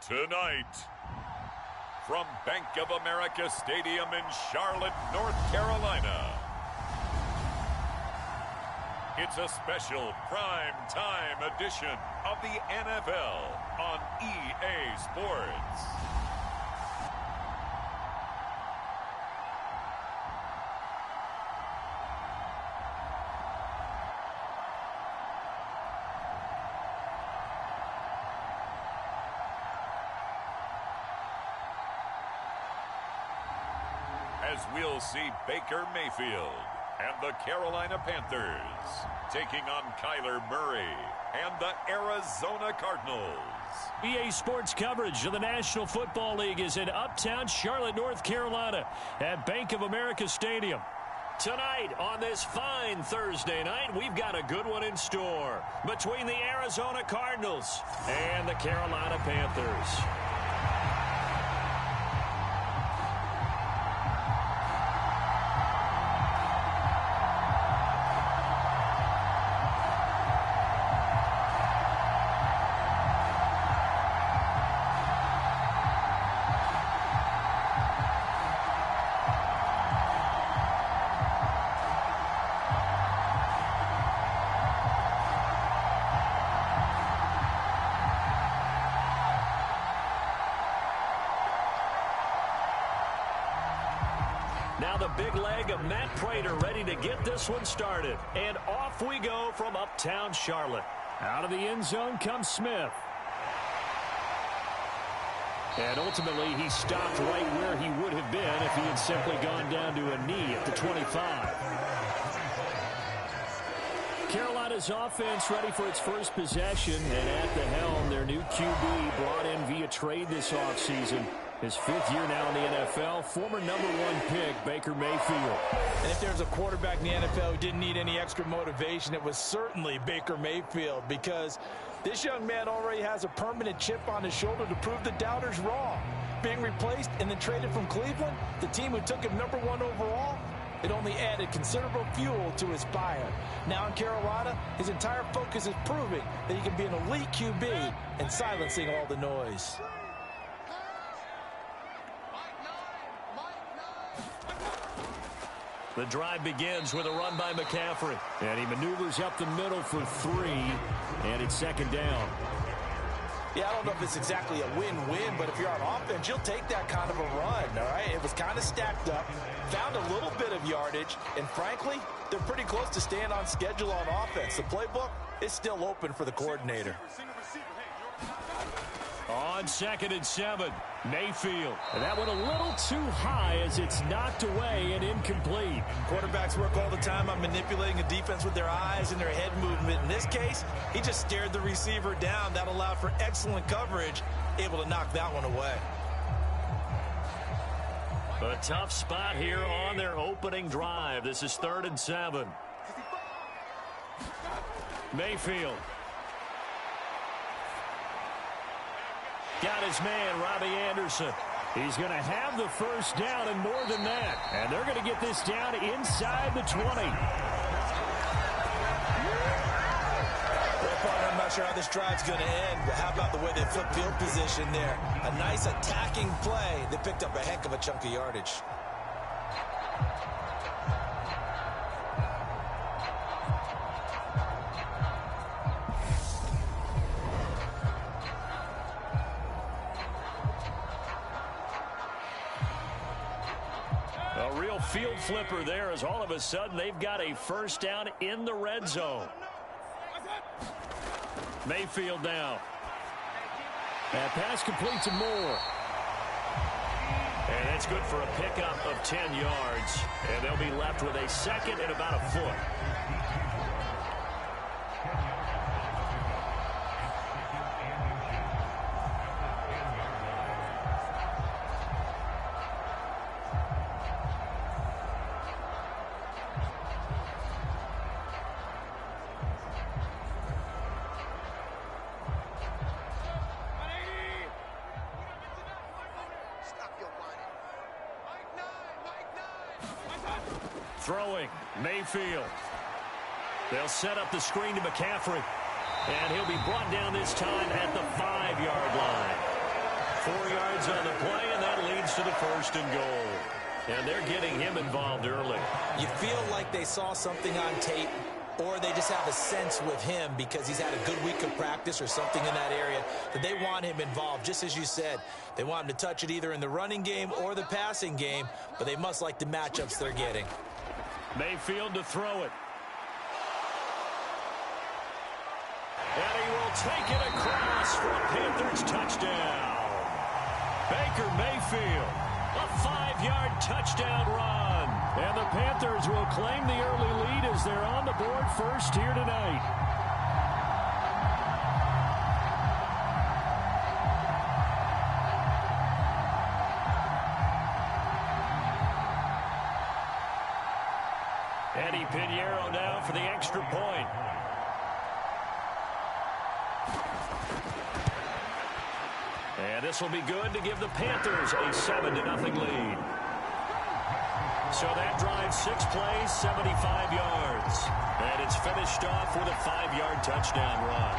Tonight, from Bank of America Stadium in Charlotte, North Carolina, it's a special prime time edition of the NFL on EA Sports. As we'll see Baker Mayfield and the Carolina Panthers taking on Kyler Murray and the Arizona Cardinals. EA Sports coverage of the National Football League is in uptown Charlotte, North Carolina at Bank of America Stadium. Tonight on this fine Thursday night, we've got a good one in store between the Arizona Cardinals and the Carolina Panthers. Now the big leg of Matt Prater ready to get this one started. And off we go from uptown Charlotte. Out of the end zone comes Smith. And ultimately he stopped right where he would have been if he had simply gone down to a knee at the 25. Carolina's offense ready for its first possession. And at the helm, their new QB brought in via trade this offseason. His fifth year now in the NFL, former #1 pick, Baker Mayfield. And if there's a quarterback in the NFL who didn't need any extra motivation, it was certainly Baker Mayfield, because this young man already has a permanent chip on his shoulder to prove the doubters wrong. Being replaced and then traded from Cleveland, the team who took him #1 overall, it only added considerable fuel to his fire. Now in Carolina, his entire focus is proving that he can be an elite QB and silencing all the noise. The drive begins with a run by McCaffrey. And he maneuvers up the middle for 3. And it's second down. Yeah, I don't know if it's exactly a win-win, but if you're on offense, you'll take that kind of a run, all right? It was kind of stacked up, found a little bit of yardage, and frankly, they're pretty close to staying on schedule on offense. The playbook is still open for the coordinator. On 2nd and 7, Mayfield. And that one a little too high as it's knocked away and incomplete. Quarterbacks work all the time on manipulating a defense with their eyes and their head movement. In this case, he just stared the receiver down. That allowed for excellent coverage, able to knock that one away. A tough spot here on their opening drive. This is 3rd and 7. Mayfield. Got his man, Robbie Anderson. He's going to have the first down and more than that. And they're going to get this down inside the 20. I'm not sure how this drive's going to end, but how about the way they flip field position there? A nice attacking play. They picked up a heck of a chunk of yardage. A real field flipper there, as all of a sudden they've got a first down in the red zone. Mayfield now. That pass complete to Moore. And that's good for a pickup of 10 yards. And they'll be left with a second and about a foot. Throwing, Mayfield. They'll set up the screen to McCaffrey. And he'll be brought down this time at the 5-yard line. 4 yards on the play, and that leads to the 1st and goal. And they're getting him involved early. You feel like they saw something on tape, or they just have a sense with him because he's had a good week of practice or something in that area that they want him involved. Just as you said, they want him to touch it either in the running game or the passing game, but they must like the matchups they're getting. Mayfield to throw it. And he will take it across for a Panthers touchdown. Baker Mayfield, a 5-yard touchdown run. And the Panthers will claim the early lead as they're on the board first here tonight. Eddie Pinheiro now for the extra point. And this will be good to give the Panthers a 7-0 lead. So that drive, 6 plays, 75 yards. And it's finished off with a 5-yard touchdown run.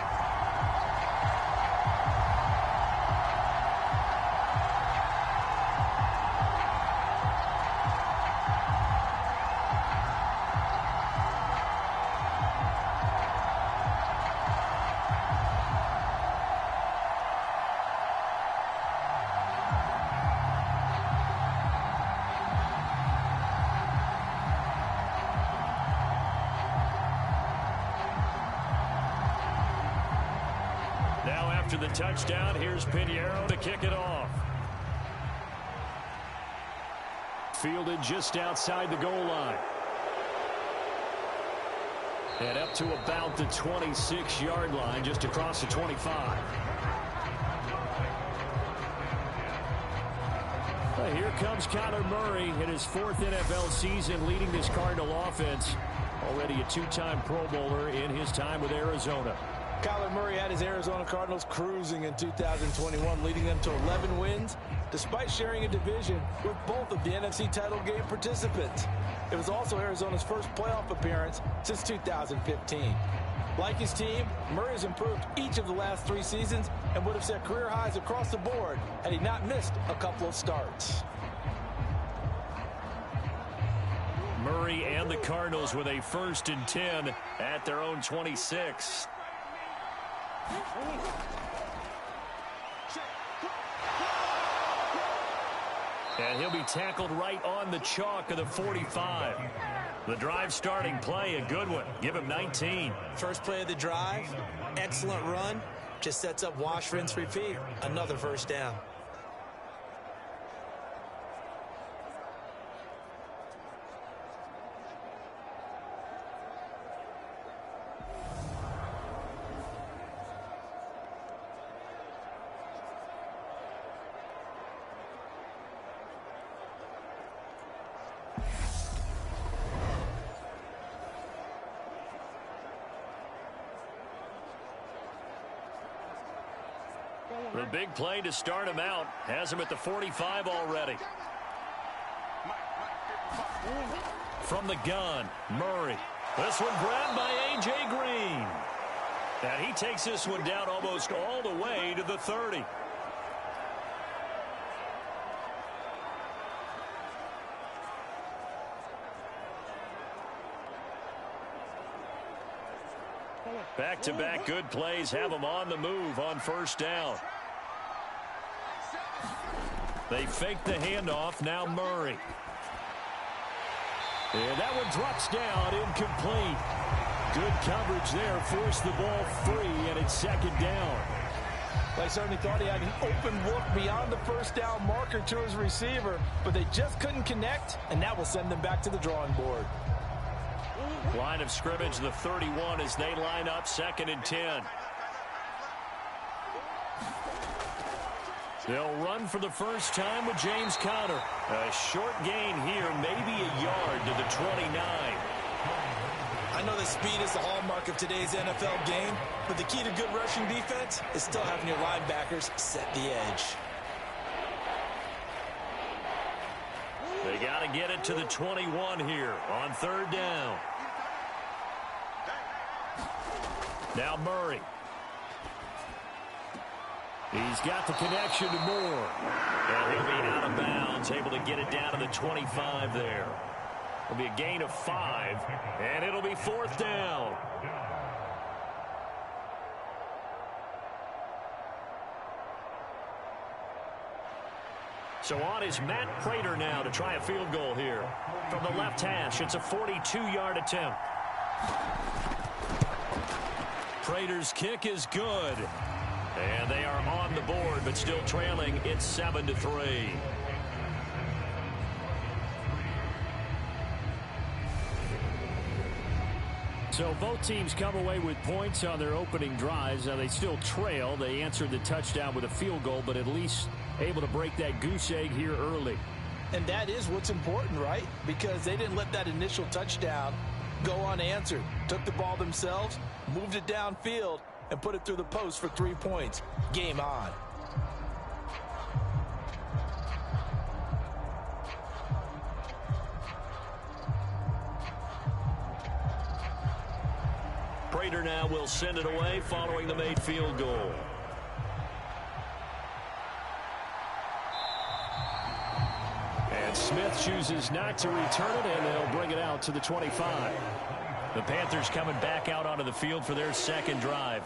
After the touchdown, here's Pinheiro to kick it off. Fielded just outside the goal line. And up to about the 26-yard line, just across the 25. Well, here comes Kyler Murray in his 4th NFL season leading this Cardinal offense. Already a 2-time Pro Bowler in his time with Arizona. Kyler Murray had his Arizona Cardinals cruising in 2021, leading them to 11 wins, despite sharing a division with both of the NFC title game participants. It was also Arizona's first playoff appearance since 2015. Like his team, Murray has improved each of the last 3 seasons and would have set career highs across the board had he not missed a couple of starts. Murray and the Cardinals with a 1st and 10 at their own 26. And he'll be tackled right on the chalk of the 45. The drive starting play, a good one. Give him 19. First play of the drive, excellent run. Just sets up wash, rinse, repeat. Another 1st down. The big play to start him out has him at the 45 already. From the gun, Murray. This one grabbed by A.J. Green. And he takes this one down almost all the way to the 30. Back-to-back good plays have him on the move on 1st down. They fake the handoff. Now Murray. And that one drops down, incomplete. Good coverage there. Forced the ball free, and it's 2nd down. They certainly thought he had an open look beyond the 1st down marker to his receiver, but they just couldn't connect, and that will send them back to the drawing board. Line of scrimmage, the 31 as they line up 2nd and 10. They'll run for the first time with James Conner. A short gain here, maybe a yard to the 29. I know that speed is the hallmark of today's NFL game, but the key to good rushing defense is still having your linebackers set the edge. They got to get it to the 21 here on 3rd down. Now Murray. He's got the connection to Moore. And he'll be out of bounds, able to get it down to the 25 there. It'll be a gain of 5, and it'll be 4th down. So on is Matt Prater now to try a field goal here. From the left hash, it's a 42-yard attempt. Prater's kick is good. And they are on the board, but still trailing. It's 7-3. So both teams come away with points on their opening drives. Now they still trail. They answered the touchdown with a field goal, but at least able to break that goose egg here early. And that is what's important, right? Because they didn't let that initial touchdown go unanswered. Took the ball themselves, moved it downfield, and put it through the post for 3 points. Game on. Prater now will send it away following the made field goal. And Smith chooses not to return it, and they'll bring it out to the 25. The Panthers coming back out onto the field for their second drive.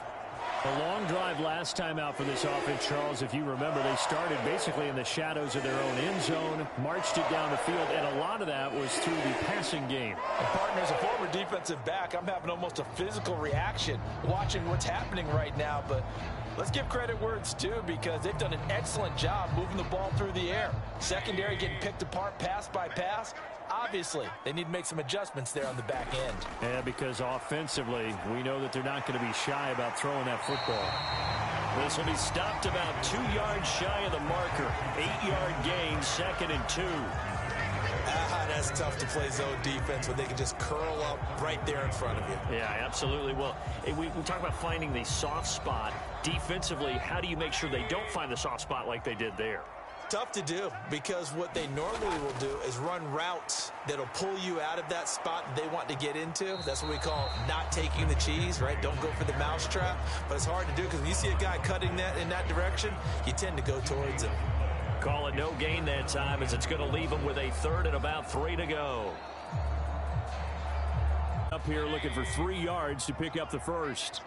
A long drive last time out for this offense, Charles. If you remember, they started basically in the shadows of their own end zone, marched it down the field, and a lot of that was through the passing game. And partner, as a former defensive back, I'm having almost a physical reaction watching what's happening right now. But let's give credit where it's due, because they've done an excellent job moving the ball through the air. Secondary getting picked apart pass by pass. Obviously, they need to make some adjustments there on the back end. Yeah, because offensively, we know that they're not going to be shy about throwing that football. This will be stopped about 2 yards shy of the marker. 8-yard gain, 2nd and 2. That's tough to play zone defense when they can just curl up right there in front of you. Yeah, absolutely. Well, we talk about finding the soft spot. Defensively, how do you make sure they don't find the soft spot like they did there? Tough to do, because what they normally will do is run routes that'll pull you out of that spot they want to get into. That's what we call not taking the cheese, right? Don't go for the mousetrap. But it's hard to do, because when you see a guy cutting that in that direction, you tend to go towards him. Call it no gain that time, as it's going to leave them with a 3rd and about 3 to go. Up here looking for 3 yards to pick up the first.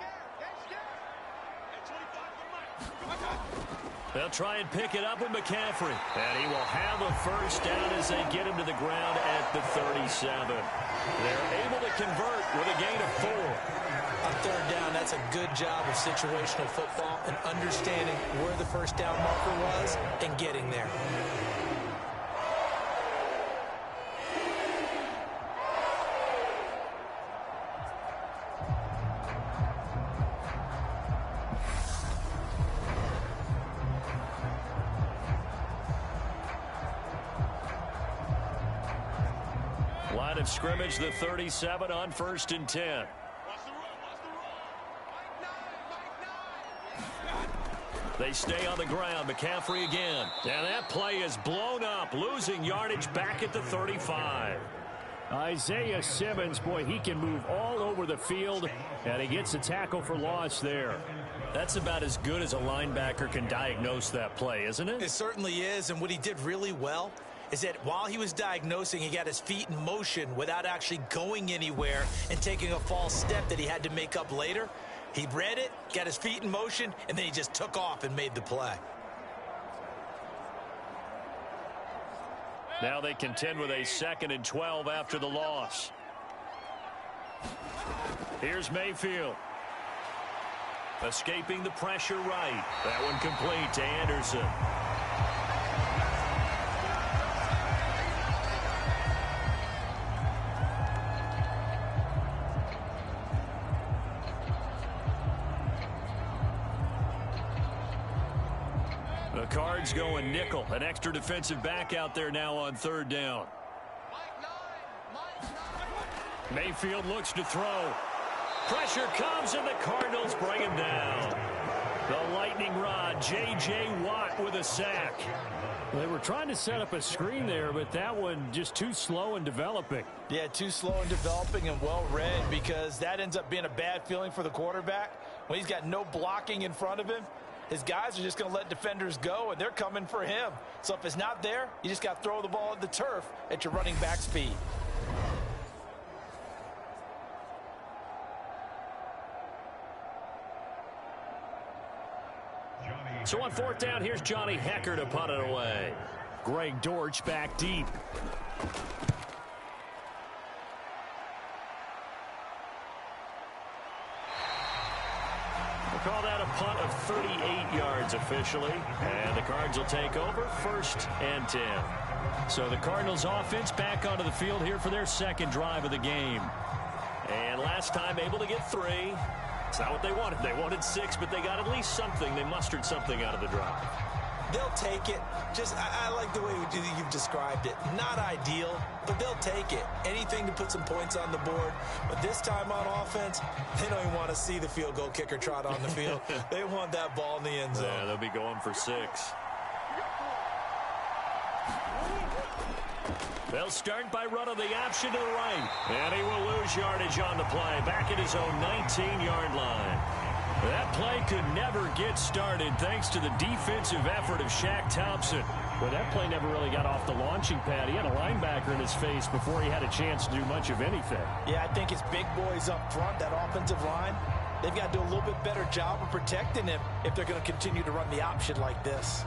They'll try and pick it up with McCaffrey. And he will have a first down as they get him to the ground at the 37. They're able to convert with a gain of 4. On 3rd down, that's a good job of situational football and understanding where the first down marker was and getting there. Line of scrimmage, the 37 on 1st and 10. They stay on the ground. McCaffrey again. And that play is blown up, losing yardage back at the 35. Isaiah Simmons, boy, he can move all over the field, and he gets a tackle for loss there. That's about as good as a linebacker can diagnose that play, isn't it? It certainly is, and what he did really well is that while he was diagnosing, he got his feet in motion without actually going anywhere and taking a false step that he had to make up later. He read it, got his feet in motion, and then he just took off and made the play. Now they contend with a 2nd and 12 after the loss. Here's Mayfield. Escaping the pressure right. That one complete to Anderson. The Cards going nickel. An extra defensive back out there now on 3rd down. Mayfield looks to throw. Pressure comes, and the Cardinals bring him down. The lightning rod, J.J. Watt with a sack. They were trying to set up a screen there, but that one just too slow in developing. Yeah, too slow in developing and well read, because that ends up being a bad feeling for the quarterback when he's got no blocking in front of him. his guys are just going to let defenders go, and they're coming for him. So if it's not there, you just got to throw the ball at the turf at your running back speed. So on 4th down, here's Johnny Hecker to punt it away. Greg Dortch back deep. We'll call that a punt of 38 yards officially. And the Cards will take over 1st and 10. So the Cardinals offense back onto the field here for their second drive of the game. And last time able to get 3. It's not what they wanted. They wanted 6, but they got at least something. They mustered something out of the drive. They'll take it. I like the way you've described it. Not ideal, but they'll take it. Anything to put some points on the board. But this time on offense, they don't even want to see the field goal kicker trot on the field. They want that ball in the end zone. Yeah, they'll be going for 6. They'll start by running the option to the right. And he will lose yardage on the play. Back at his own 19-yard line. That play could never get started thanks to the defensive effort of Shaq Thompson. Well, that play never really got off the launching pad. He had a linebacker in his face before he had a chance to do much of anything. Yeah, I think it's big boys up front, that offensive line. They've got to do a little bit better job of protecting him if they're going to continue to run the option like this.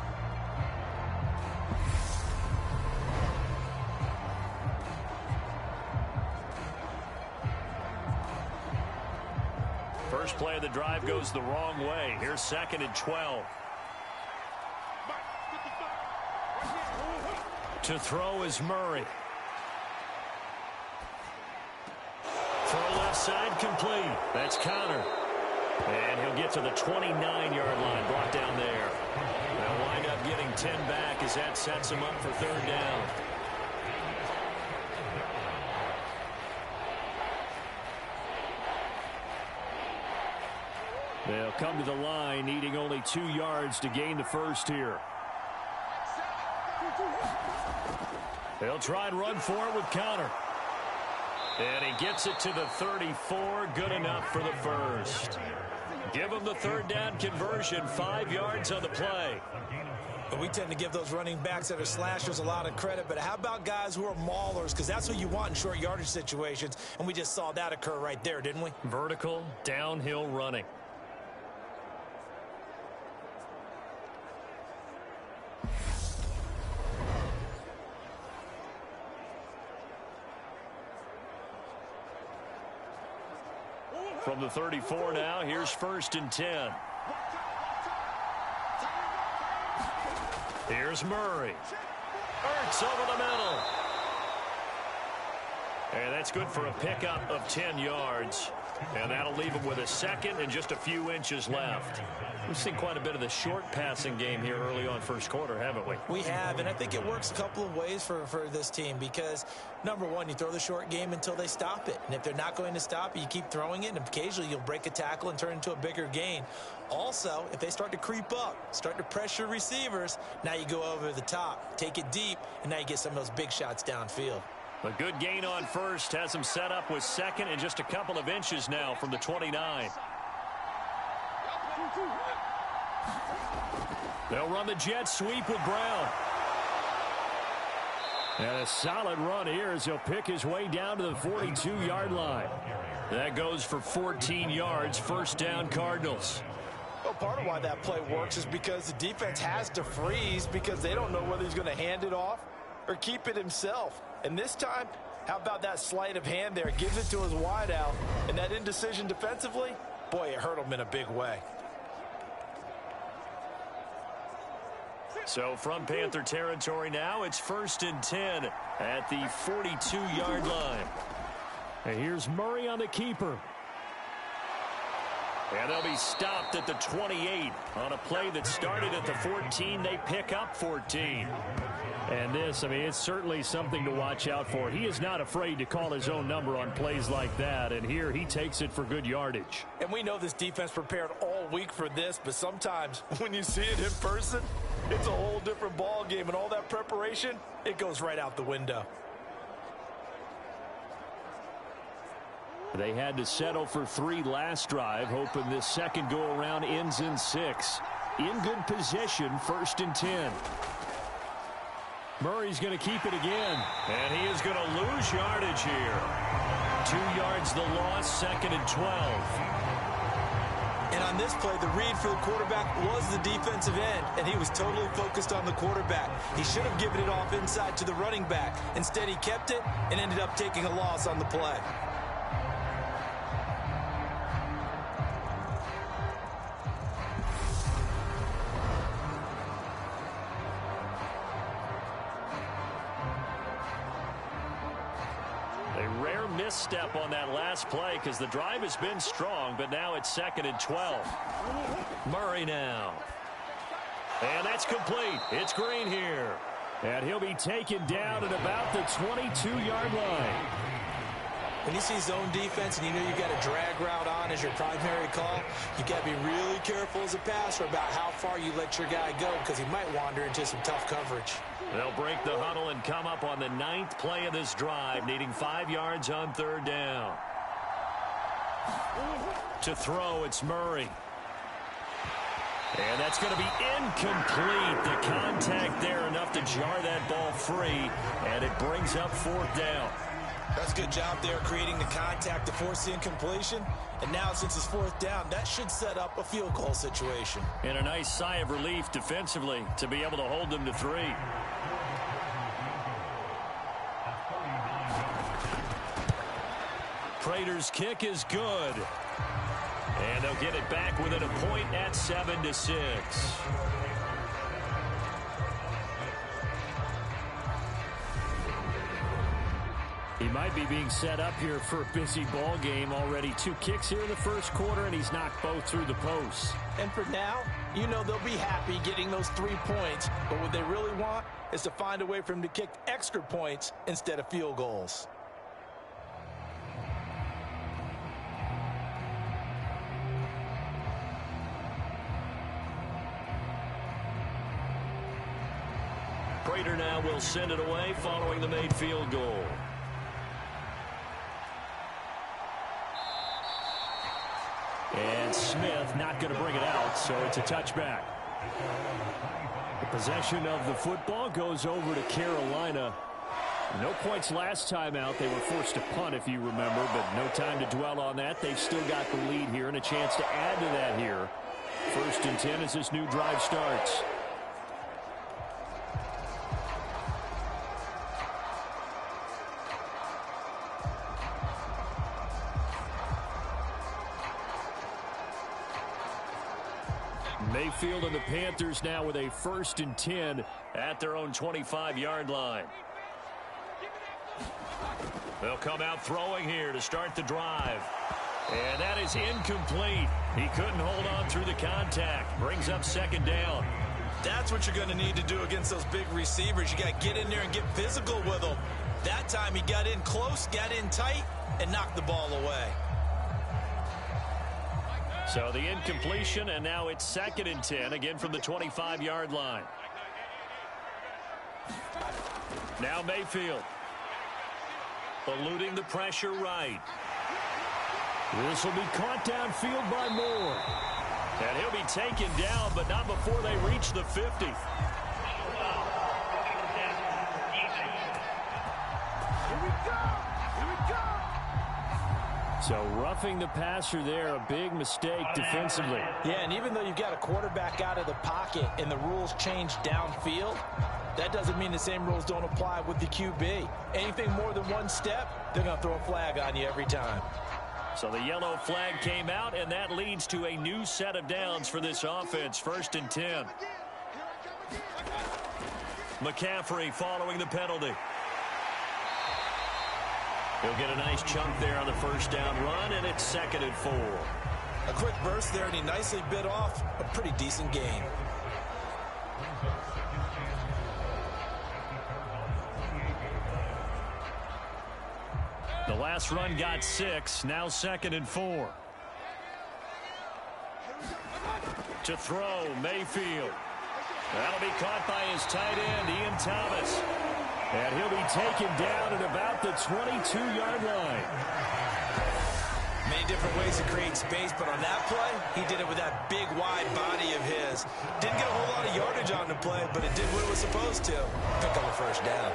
First play of the drive goes the wrong way. Here's 2nd and 12. To throw is Murray. Throw left side complete. That's Connor. And he'll get to the 29-yard line. Brought down there. They'll wind up getting 10 back as that sets him up for 3rd down. They'll come to the line, needing only 2 yards to gain the first here. They'll try and run for it with Connor. And he gets it to the 34. Good enough for the first. Give him the 3rd down conversion. 5 yards on the play. But we tend to give those running backs that are slashers a lot of credit. But how about guys who are maulers? Because that's what you want in short yardage situations. And we just saw that occur right there, didn't we? Vertical, downhill running. From the 34 now, here's 1st and 10. Here's Murray. Ertz over the middle. And that's good for a pickup of 10 yards. And that'll leave him with a 2nd and just a few inches left. We've seen quite a bit of the short passing game here early on 1st quarter, haven't we? We have, and I think it works a couple of ways for this team because, number one, you throw the short game until they stop it. And if they're not going to stop it, you keep throwing it, and occasionally you'll break a tackle and turn it into a bigger gain. Also, if they start to creep up, start to pressure receivers, now you go over the top, take it deep, and now you get some of those big shots downfield. A good gain on 1st has him set up with 2nd and just a couple of inches now from the 29. They'll run the jet sweep with Brown. And a solid run here as he'll pick his way down to the 42-yard line. That goes for 14 yards. 1st down, Cardinals. Well, part of why that play works is because the defense has to freeze because they don't know whether he's going to hand it off or keep it himself. And this time, how about that sleight of hand there? Gives it to his wideout. And that indecision defensively, boy, it hurt him in a big way. So from Panther territory now, it's 1st and 10 at the 42-yard line. And here's Murray on the keeper. And they'll be stopped at the 28 on a play that started at the 14. They pick up 14. And this, I mean, it's certainly something to watch out for. He is not afraid to call his own number on plays like that. And here he takes it for good yardage. And we know this defense prepared all week for this, but sometimes when you see it in person, it's a whole different ball game. And all that preparation, it goes right out the window. They had to settle for 3 last drive, hoping this second go-around ends in 6. in good position, 1st and 10. Murray's going to keep it again, and he is going to lose yardage here. 2 yards the loss, 2nd and 12. And on this play, the read for the quarterback was the defensive end, and he was totally focused on the quarterback. He should have given it off inside to the running back. Instead, he kept it and ended up taking a loss on the play. Misstep on that last play because the drive has been strong, but now it's 2nd and 12. Murray now. And that's complete. It's Green here. And he'll be taken down at about the 22-yard line. When you see zone defense and you know you've got a drag route on as your primary call, you got to be really careful as a passer about how far you let your guy go because he might wander into some tough coverage. They'll break the huddle and come up on the 9th play of this drive, needing 5 yards on 3rd down. To throw, it's Murray. And that's going to be incomplete. The contact there enough to jar that ball free, and it brings up 4th down. That's a good job there creating the contact to force the incompletion. And now since it's 4th down, that should set up a field goal situation. And a nice sigh of relief defensively to be able to hold them to 3. Prater's kick is good. And they'll get it back within a point at 7-6. He might be being set up here for a busy ball game. Already 2 kicks here in the 1st quarter, and he's knocked both through the posts. And for now, you know they'll be happy getting those 3 points. But what they really want is to find a way for him to kick extra points instead of field goals. Prater now will send it away following the made field goal. And Smith not going to bring it out, so it's a touchback. The possession of the football goes over to Carolina. No points last time out. They were forced to punt, if you remember, but no time to dwell on that. They've still got the lead here and a chance to add to that here. 1st and 10 as this new drive starts. Mayfield and the Panthers now with a 1st and 10 at their own 25-yard line. They'll come out throwing here to start the drive. And that is incomplete. He couldn't hold on through the contact. Brings up 2nd down. That's what you're going to need to do against those big receivers. You got to get in there and get physical with them. That time he got in close, got in tight, and knocked the ball away. So the incompletion, and now it's 2nd and 10, again from the 25-yard line. Now Mayfield. Eluding the pressure right. This will be caught downfield by Moore. And he'll be taken down, but not before they reach the 50. So roughing the passer there, a big mistake defensively. Yeah, and even though you've got a quarterback out of the pocket and the rules change downfield, that doesn't mean the same rules don't apply with the QB. Anything more than 1 step, they're going to throw a flag on you every time. So the yellow flag came out, and that leads to a new set of downs for this offense. 1st and 10. McCaffrey following the penalty. He'll get a nice chunk there on the 1st down run, and it's 2nd and 4. A quick burst there, and he nicely bit off a pretty decent gain. The last run got 6, now 2nd and 4. To throw, Mayfield. That'll be caught by his tight end, Ian Thomas. And he'll be taken down at about the 22-yard line. Many different ways to create space, but on that play, he did it with that big, wide body of his. because didn't get a whole lot of yardage on the play, but it did what it was supposed to. Pick up a first down.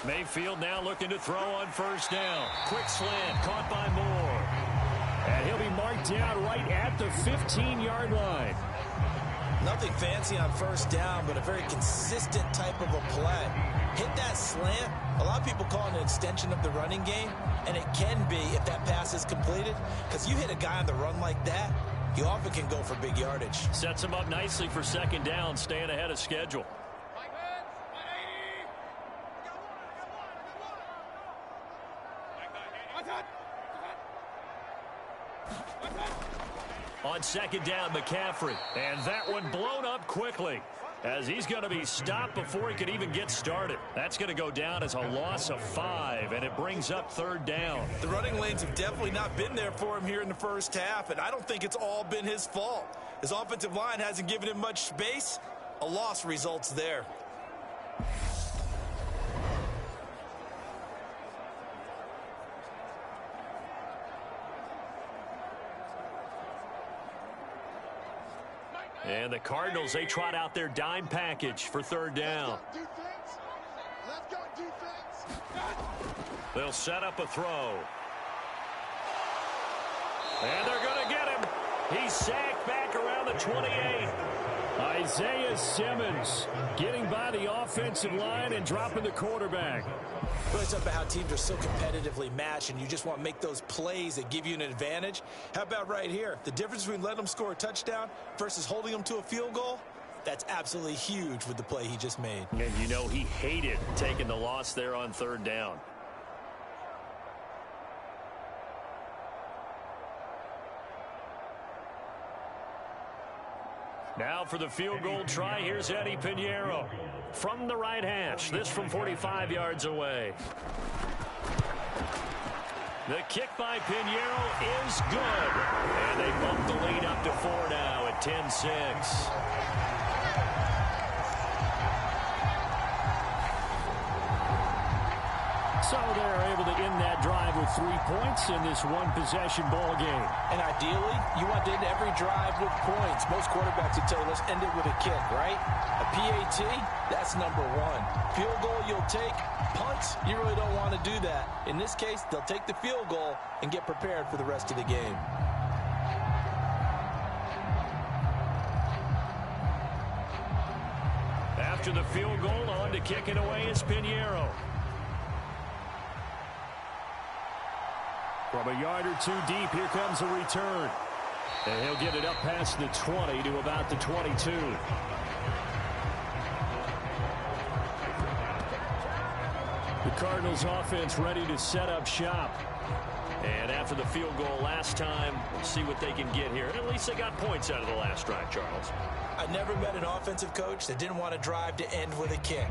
Mayfield now looking to throw on first down. Quick slant, caught by Moore. And he'll be marked down right at the 15-yard line. Nothing fancy on first down, but a very consistent type of a play. Hit that slant. A lot of people call it an extension of the running game, and it can be if that pass is completed, because you hit a guy on the run like that, you often can go for big yardage. Sets him up nicely for second down, staying ahead of schedule. On second down, McCaffrey. And that one blown up quickly as he's going to be stopped before he could even get started. That's going to go down as a loss of 5, and it brings up third down. The running lanes have definitely not been there for him here in the first half, and I don't think it's all been his fault. His offensive line hasn't given him much space. A loss results there. And the Cardinals, they trot out their dime package for third down. Let's go, defense. They'll set up a throw. And they're going to get him. He's sacked back around the 28. Isaiah Simmons getting by the offensive line and dropping the quarterback. Well, it's about how teams are so competitively matched, and you just want to make those plays that give you an advantage. How about right here? The difference between letting them score a touchdown versus holding them to a field goal, that's absolutely huge with the play he just made. And you know he hated taking the loss there on third down. Now for the field goal try, here's Eddie Pinheiro from the right hash. This from 45 yards away. The kick by Pinheiro is good. And they bump the lead up to 4 now at 10-6. So they're able to end that drive with 3 points in this one-possession ball game. And ideally, you want to end every drive with points. Most quarterbacks would tell you, let's end it with a kick, right? A PAT, that's number 1. Field goal you'll take. Punts, you really don't want to do that. In this case, they'll take the field goal and get prepared for the rest of the game. After the field goal, on to kick it away is Pinheiro. From a yard or 2 deep, here comes a return. And he'll get it up past the 20 to about the 22. The Cardinals offense ready to set up shop. And after the field goal last time, we'll see what they can get here. And at least they got points out of the last drive, Charles. I never met an offensive coach that didn't want to drive to end with a kick.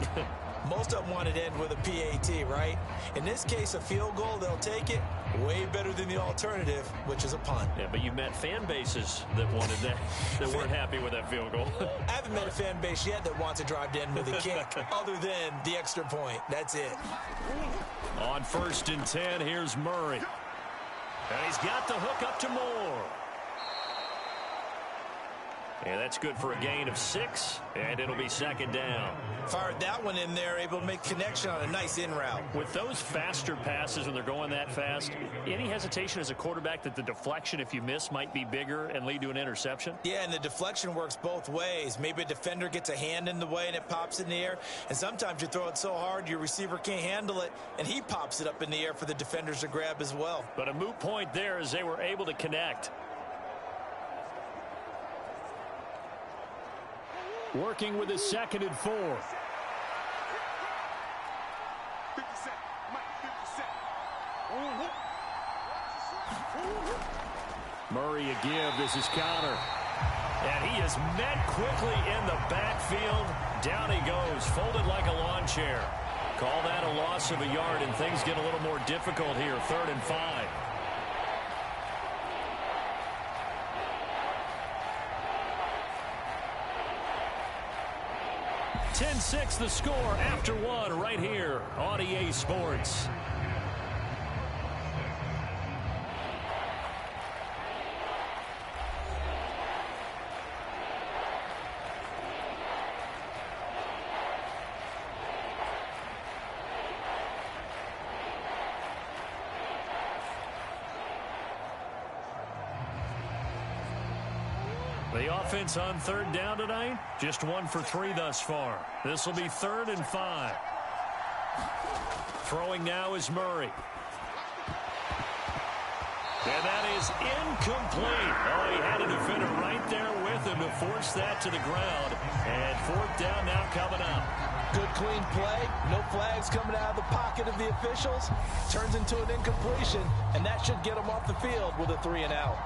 Most of them wanted to end with a PAT, right? In this case, a field goal, they'll take it. Way better than the alternative, which is a punt. Yeah, but you've met fan bases that wanted that, that weren't happy with that field goal. I haven't met a fan base yet that wants to drive to end with a kick, other than the extra point. That's it. On 1st and 10, here's Murray. And he's got the hook up to Moore. And that's good for a gain of 6, and it'll be second down. Fired that one in there, able to make connection on a nice in route. With those faster passes when they're going that fast, any hesitation as a quarterback that the deflection, if you miss, might be bigger and lead to an interception? Yeah, and the deflection works both ways. Maybe a defender gets a hand in the way and it pops in the air, and sometimes you throw it so hard your receiver can't handle it, and he pops it up in the air for the defenders to grab as well. But a moot point there as they were able to connect. Working with a 2nd and 4. Murray a give. This is Connor. And he is met quickly in the backfield. Down he goes, folded like a lawn chair. Call that a loss of a yard, and things get a little more difficult here. 3rd and 5. 10-6 the score after one right here on EA Sports. The offense on third down tonight, just 1 for 3 thus far. This will be 3rd and 5. Throwing now is Murray. And that is incomplete. Oh, he had a defender right there with him to force that to the ground. And 4th down now coming up. Good clean play. No flags coming out of the pocket of the officials. Turns into an incompletion, and that should get him off the field with a 3 and out.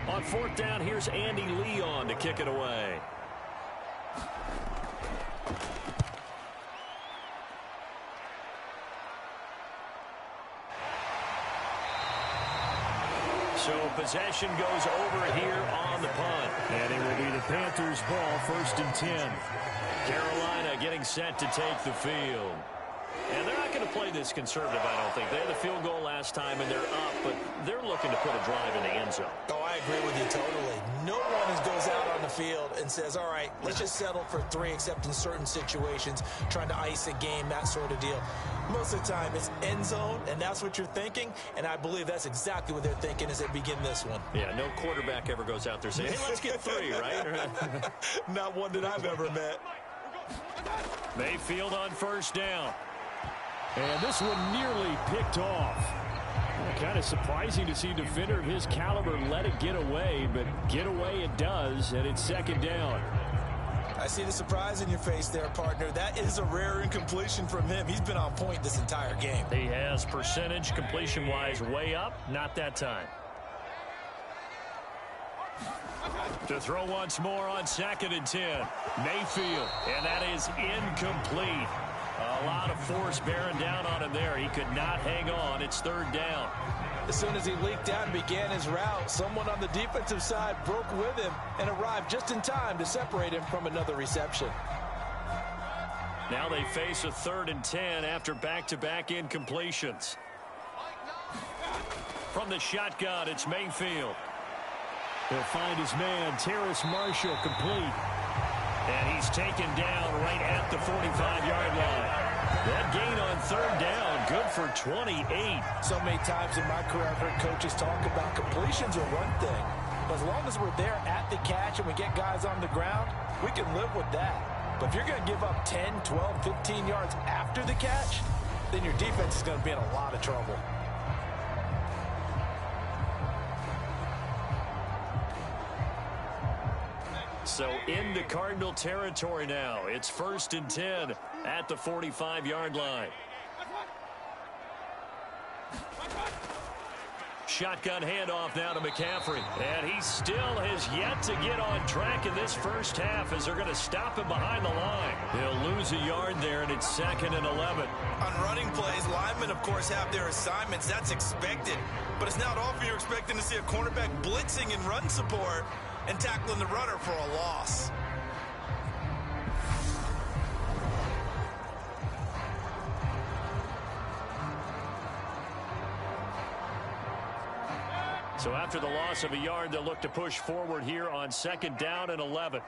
On 4th down, here's Andy Leon to kick it away. So possession goes over here on the punt. And it will be the Panthers' ball, 1st and 10. Carolina getting set to take the field. And they're not going to play this conservative, I don't think. They had the field goal last time, and they're up, but they're looking to put a drive in the end zone. Oh, I agree with you totally. No one goes out on the field and says, all right, let's just settle for 3, except in certain situations, trying to ice a game, that sort of deal. Most of the time, it's end zone, and that's what you're thinking, and I believe that's exactly what they're thinking as they begin this one. Yeah, no quarterback ever goes out there saying, hey, let's get 3, right? Not one that I've ever met. Mayfield on 1st down. And this one nearly picked off. Kind of surprising to see a defender of his caliber let it get away, but get away it does, and it's 2nd down. I see the surprise in your face there, partner. That is a rare incompletion from him. He's been on point this entire game. He has percentage completion-wise way up, not that time. To throw once more on 2nd and 10. Mayfield, and that is incomplete. A lot of force bearing down on him there. He could not hang on. It's 3rd down. As soon as he leaked out and began his route, someone on the defensive side broke with him and arrived just in time to separate him from another reception. Now they face a 3rd and 10 after back-to-back incompletions. From the shotgun, it's Mayfield. He'll find his man, Terrace Marshall, complete. And he's taken down right at the 45-yard line. That gain on 3rd down, good for 28. So many times in my career, I've heard coaches talk about completions are one thing. But as long as we're there at the catch and we get guys on the ground, we can live with that. But if you're going to give up 10, 12, 15 yards after the catch, then your defense is going to be in a lot of trouble. So into Cardinal territory now. It's 1st and 10 at the 45-yard line. Shotgun handoff now to McCaffrey. And he still has yet to get on track in this first half as they're going to stop him behind the line. He'll lose a yard there, and it's 2nd and 11. On running plays, linemen, of course, have their assignments. That's expected. But it's not often you're expecting to see a cornerback blitzing in run support and tackling the runner for a loss. So after the loss of a yard, they'll look to push forward here on 2nd down and 11.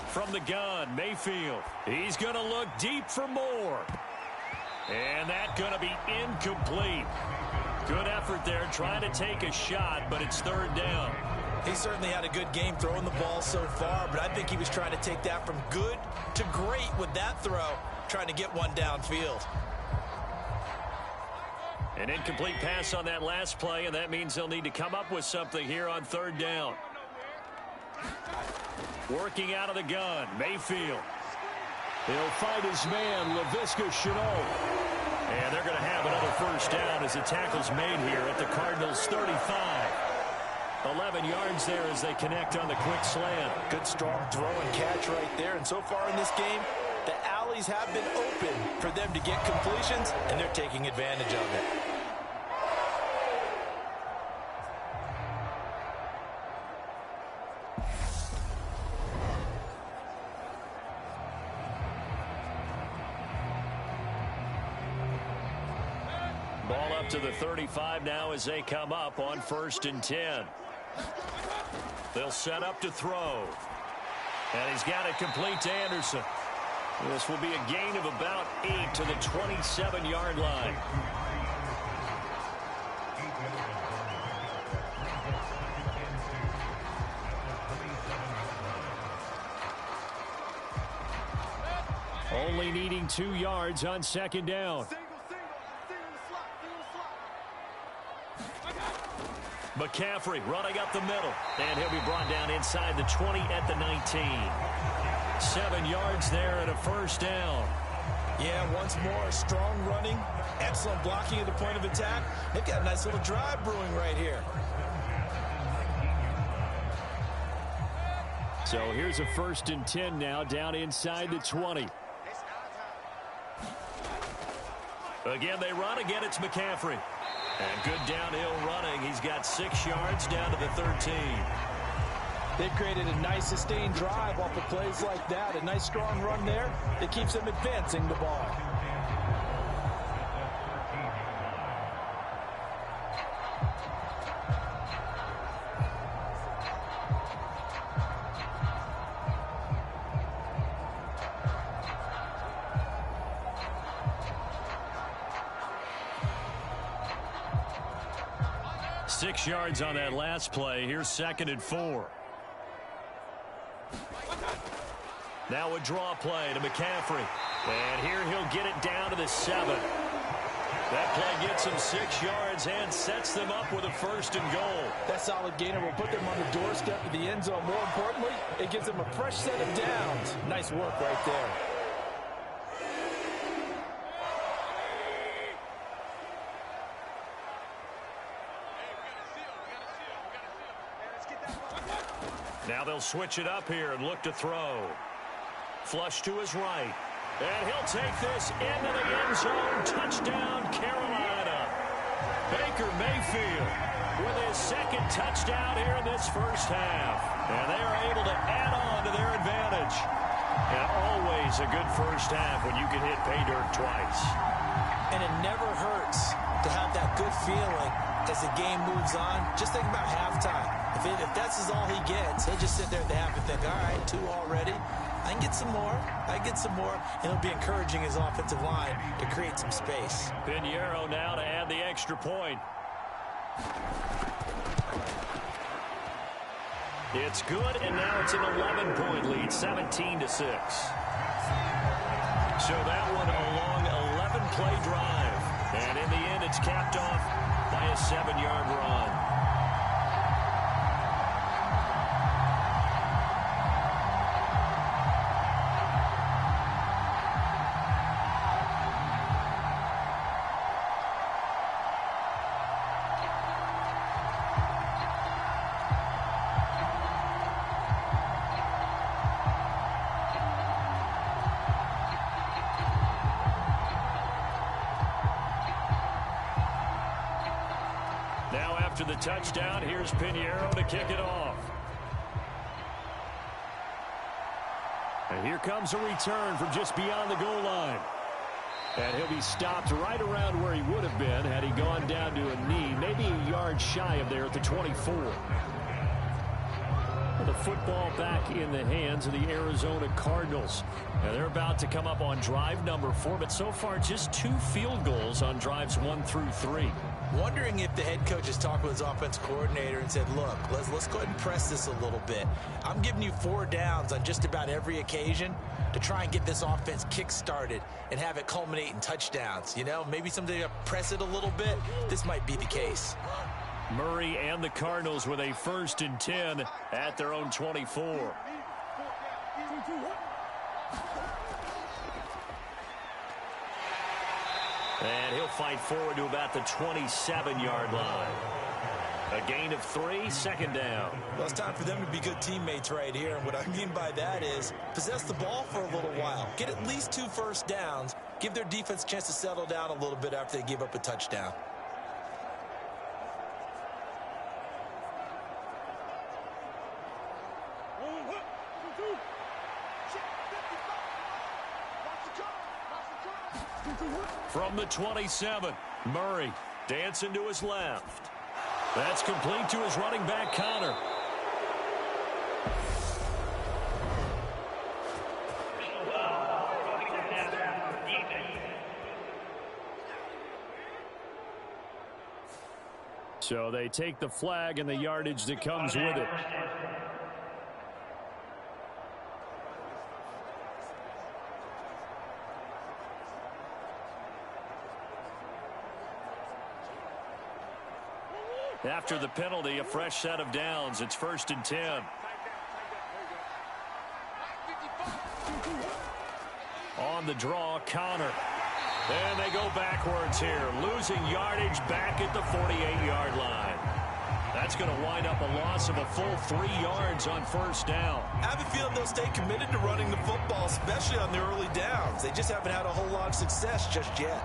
From the gun, Mayfield. He's going to look deep for more. And that's going to be incomplete. Good effort there, trying to take a shot, but it's 3rd down. He certainly had a good game throwing the ball so far, but I think he was trying to take that from good to great with that throw, trying to get one downfield. An incomplete pass on that last play, and that means they'll need to come up with something here on 3rd down. Working out of the gun, Mayfield. He'll find his man, Laviska Shenault. And they're going to have another 1st down as the tackle's made here at the Cardinals' 35. 11 yards there as they connect on the quick slant. Good strong throw and catch right there. And so far in this game, the alley opportunities have been open for them to get completions, and they're taking advantage of it. Ball up to the 35 now as they come up on 1st and 10. They'll set up to throw. And he's got it complete to Anderson. This will be a gain of about 8 to the 27-yard line. Only needing 2 yards on 2nd down. McCaffrey running up the middle. And he'll be brought down inside the 20 at the 19. 7 yards there and a 1st down. Yeah, once more, strong running, excellent blocking at the point of attack. They've got a nice little drive brewing right here. So here's a 1st and 10 now down inside the 20. Again, they run. Again, it's McCaffrey. And good downhill running. He's got 6 yards down to the 13. They've created a nice sustained drive off of plays like that. A nice strong run there that keeps them advancing the ball. Six yards on that last play. Here's 2nd and 4. Now a draw play to McCaffrey. And here he'll get it down to the 7. That play gets him 6 yards and sets them up with a 1st and goal. That solid gainer will put them on the doorstep of the end zone. More importantly, it gives them a fresh set of downs. Nice work right there. Now they'll switch it up here and look to throw. Flush to his right. And he'll take this into the end zone. Touchdown, Carolina. Baker Mayfield with his 2nd touchdown here in this 1st half. And they are able to add on to their advantage. And always a good 1st half when you can hit pay dirt twice. And it never hurts to have that good feeling as the game moves on. Just think about halftime. If that's all he gets, he'll just sit there at the half and think, all right, 2 already. I can get some more. I can get some more. And he'll be encouraging his offensive line to create some space. Pinheiro now to add the extra point. It's good, and now it's an 11-point lead, 17-6. So that one a long 11-play drive. And in the end, it's capped off by a 7-yard run. After the touchdown, here's Pinheiro to kick it off. And here comes a return from just beyond the goal line. And he'll be stopped right around where he would have been had he gone down to a knee, maybe a yard shy of there at the 24. The football back in the hands of the Arizona Cardinals. Now they're about to come up on drive number 4, but so far just 2 field goals on drives 1 through 3. Wondering if the head coach has talked with his offensive coordinator and said, look, let's go ahead and press this a little bit. I'm giving you 4 downs on just about every occasion to try and get this offense kick-started and have it culminate in touchdowns. You know, maybe someday press it a little bit. This might be the case. Murray and the Cardinals with a 1st and 10 at their own 24. And he'll fight forward to about the 27-yard line. A gain of 3, second down. Well, it's time for them to be good teammates right here. And what I mean by that is possess the ball for a little while. Get at least 2 first downs. Give their defense a chance to settle down a little bit after they give up a touchdown. From the 27, Murray dancing to his left. That's complete to his running back, Connor. So they take the flag and the yardage that comes with it. After the penalty, a fresh set of downs. It's 1st and 10. On the draw, Connor. And they go backwards here, losing yardage back at the 48-yard line. That's going to wind up a loss of a full 3 yards on 1st down. I have a feeling they'll stay committed to running the football, especially on the early downs. They just haven't had a whole lot of success just yet.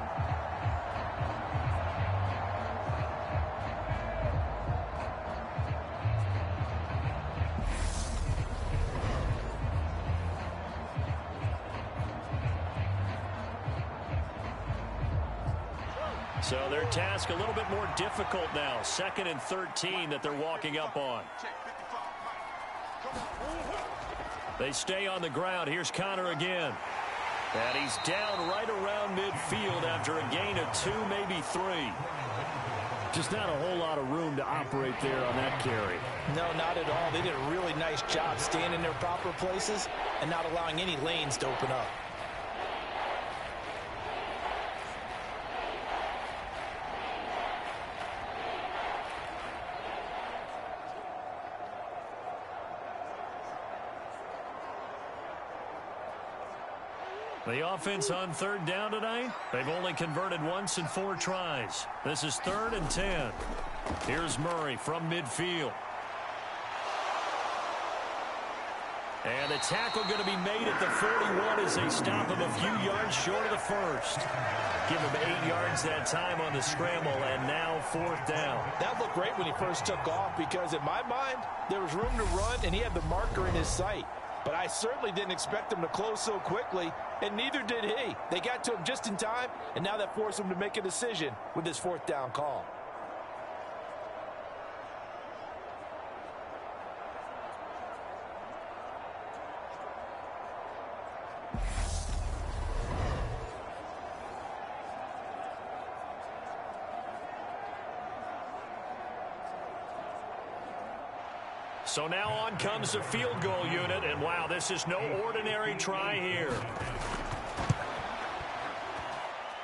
So their task a little bit more difficult now. 2nd and 13 that they're walking up on. They stay on the ground. Here's Connor again. And he's down right around midfield after a gain of 2, maybe 3. Just not a whole lot of room to operate there on that carry. No, not at all. They did a really nice job staying in their proper places and not allowing any lanes to open up. The offense on 3rd down tonight, they've only converted once in 4 tries. This is 3rd and 10. Here's Murray from midfield. And the tackle going to be made at the 41 as they stop him a few yards short of the 1st. Give him 8 yards that time on the scramble, and now 4th down. That looked great when he first took off because, in my mind, there was room to run, and he had the marker in his sight. But I certainly didn't expect him to close so quickly, and neither did he. They got to him just in time, and now that forced him to make a decision with his 4th down call. So now on comes the field goal unit, and wow, this is no ordinary try here.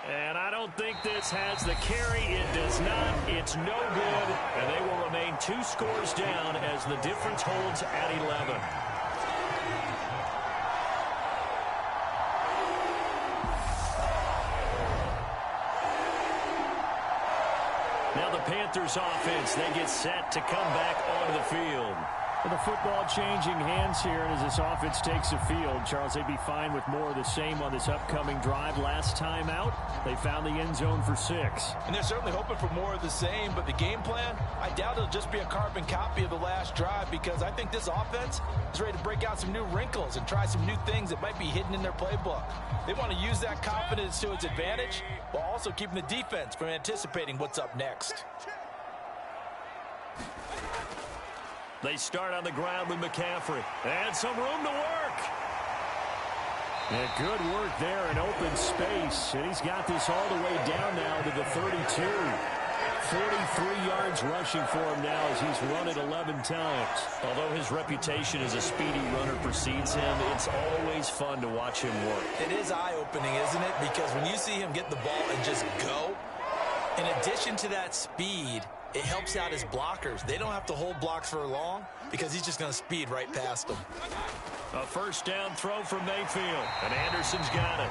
And I don't think this has the carry. It does not. It's no good, and they will remain 2 scores down as the difference holds at 11. Now the Panthers offense, they get set to come back onto the field. The football changing hands here, and as this offense takes the field, Charles, they'd be fine with more of the same on this upcoming drive. Last time out, they found the end zone for 6. And they're certainly hoping for more of the same, but the game plan, I doubt it'll just be a carbon copy of the last drive because I think this offense is ready to break out some new wrinkles and try some new things that might be hidden in their playbook. They want to use that confidence to its advantage while also keeping the defense from anticipating what's up next. They start on the ground with McCaffrey. And some room to work. Yeah, good work there in open space. And he's got this all the way down now to the 32. 43 yards rushing for him now as he's run it 11 times. Although his reputation as a speedy runner precedes him, it's always fun to watch him work. It is eye-opening, isn't it? Because when you see him get the ball and just go, in addition to that speed, it helps out his blockers. They don't have to hold blocks for long because he's just going to speed right past them. A 1st down throw from Mayfield, and Anderson's got it.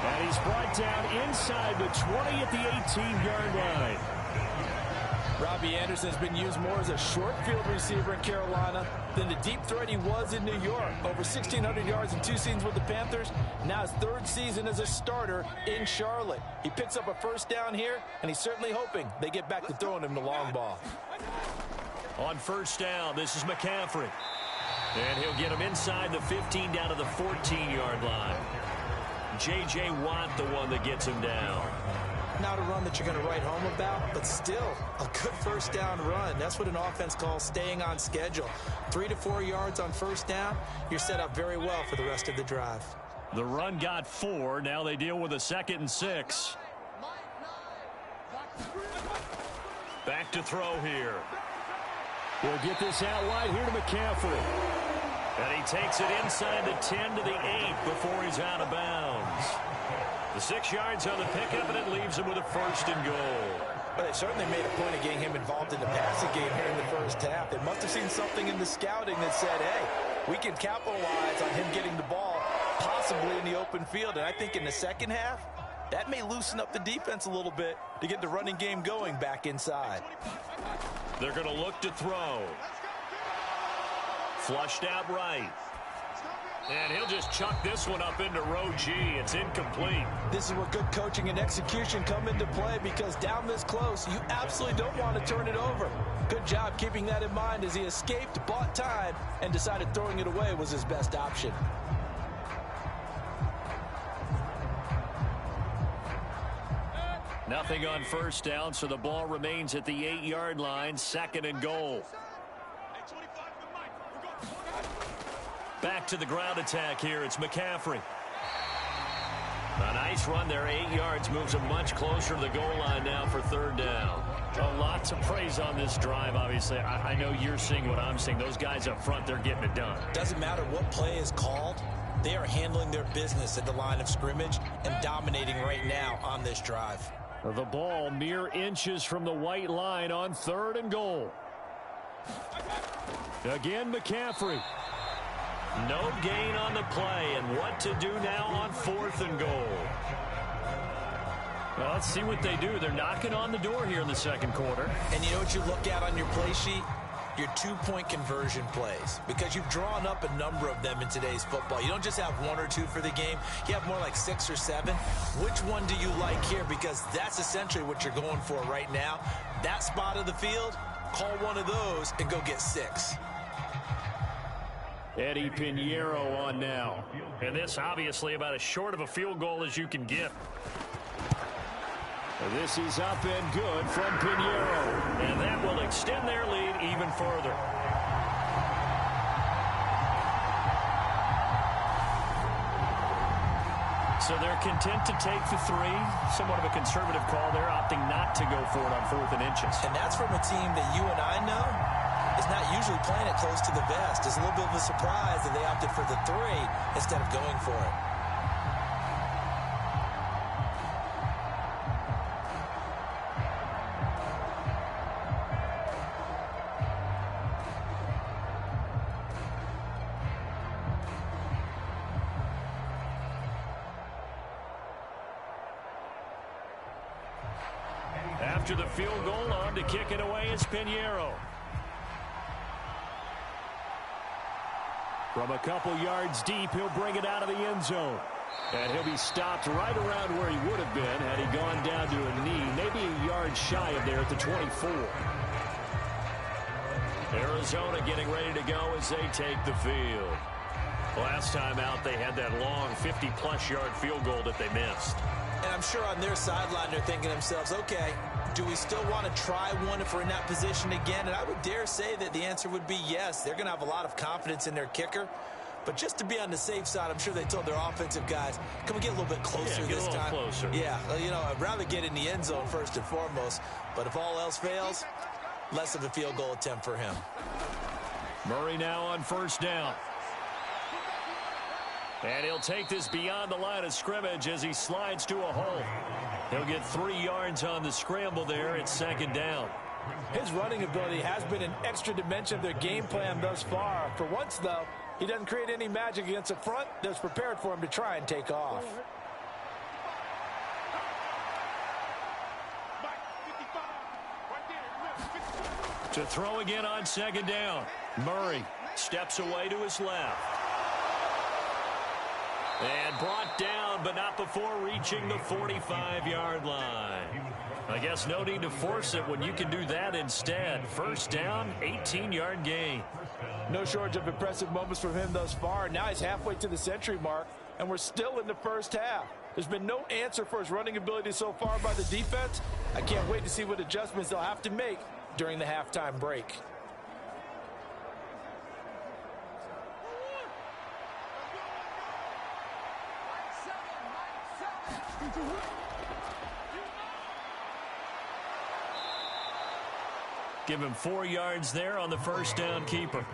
And he's brought down inside the 20 at the 18-yard line. Robbie Anderson's been used more as a short field receiver in Carolina than the deep threat he was in New York. Over 1,600 yards in 2 seasons with the Panthers. Now his 3rd season as a starter in Charlotte. He picks up a first down here, and he's certainly hoping they get back to throwing him the long ball. On first down, this is McCaffrey. And he'll get him inside the 15 down to the 14-yard line. J.J. Watt, the one that gets him down. Not a run that you're going to write home about, but still a good first down run. That's what an offense calls staying on schedule. 3 to 4 yards on first down. You're set up very well for the rest of the drive. The run got 4. Now they deal with a 2nd and 6. Back to throw here. We'll get this out wide here to McCaffrey. And he takes it inside the 10 to the 8 before he's out of bounds. The 6 yards on the pickup, and it leaves him with a 1st and goal. Well, they certainly made a point of getting him involved in the passing game here in the first half. They must have seen something in the scouting that said, hey, we can capitalize on him getting the ball possibly in the open field. And I think in the second half, that may loosen up the defense a little bit to get the running game going back inside. They're going to look to throw. Flushed out right. And he'll just chuck this one up into row G. It's incomplete. This is where good coaching and execution come into play, because down this close, you absolutely don't want to turn it over. Good job keeping that in mind as he escaped, bought time, and decided throwing it away was his best option. Nothing on first down, so the ball remains at the 8-yard line, 2nd and goal. Back to the ground attack here. It's McCaffrey. A nice run there. 8 yards moves him much closer to the goal line now for 3rd down. A lot to praise on this drive, obviously. I know you're seeing what I'm seeing. Those guys up front, they're getting it done. Doesn't matter what play is called. They are handling their business at the line of scrimmage and dominating right now on this drive. The ball mere inches from the white line on 3rd and goal. Again, McCaffrey. No gain on the play, and what to do now on 4th and goal. Well, let's see what they do. They're knocking on the door here in the 2nd quarter. And you know what you look at on your play sheet? Your 2-point conversion plays, because you've drawn up a number of them in today's football. You don't just have 1 or 2 for the game. You have more like 6 or 7. Which one do you like here? Because that's essentially what you're going for right now. That spot of the field, call one of those and go get 6. Eddie Pinheiro on now. And this obviously about as short of a field goal as you can get. This is up and good from Pinheiro. And that will extend their lead even further. So they're content to take the 3. Somewhat of a conservative call there, opting not to go for it on 4th and inches. And that's from a team that you and I know is not usually playing it close to the vest. It's a little bit of a surprise that they opted for the 3 instead of going for it. After the field goal, on to kick it away is Pinheiro. From a couple yards deep, he'll bring it out of the end zone. And he'll be stopped right around where he would have been had he gone down to a knee, maybe a yard shy of there at the 24. Arizona getting ready to go as they take the field. Last time out, they had that long 50-plus yard field goal that they missed. And I'm sure on their sideline they're thinking to themselves, okay, do we still want to try one if we're in that position again? And I would dare say that the answer would be yes. They're going to have a lot of confidence in their kicker. But just to be on the safe side, I'm sure they told their offensive guys, can we get a little bit closer this time? Closer. Yeah, you know, I'd rather get in the end zone first and foremost. But if all else fails, less of a field goal attempt for him. Murray now on first down. And he'll take this beyond the line of scrimmage as he slides to a hole. He'll get 3 yards on the scramble there. It's 2nd down. His running ability has been an extra dimension of their game plan thus far. For once, though, he doesn't create any magic against a front that's prepared for him to try and take off. To throw again on second down. Murray steps away to his left. And brought down, but not before reaching the 45-yard line. I guess no need to force it when you can do that instead. First down, 18-yard gain. No shortage of impressive moments from him thus far. Now he's halfway to the century mark, and we're still in the first half. There's been no answer for his running ability so far by the defense. I can't wait to see what adjustments they'll have to make during the halftime break. Give him 4 yards there on the first down keeper.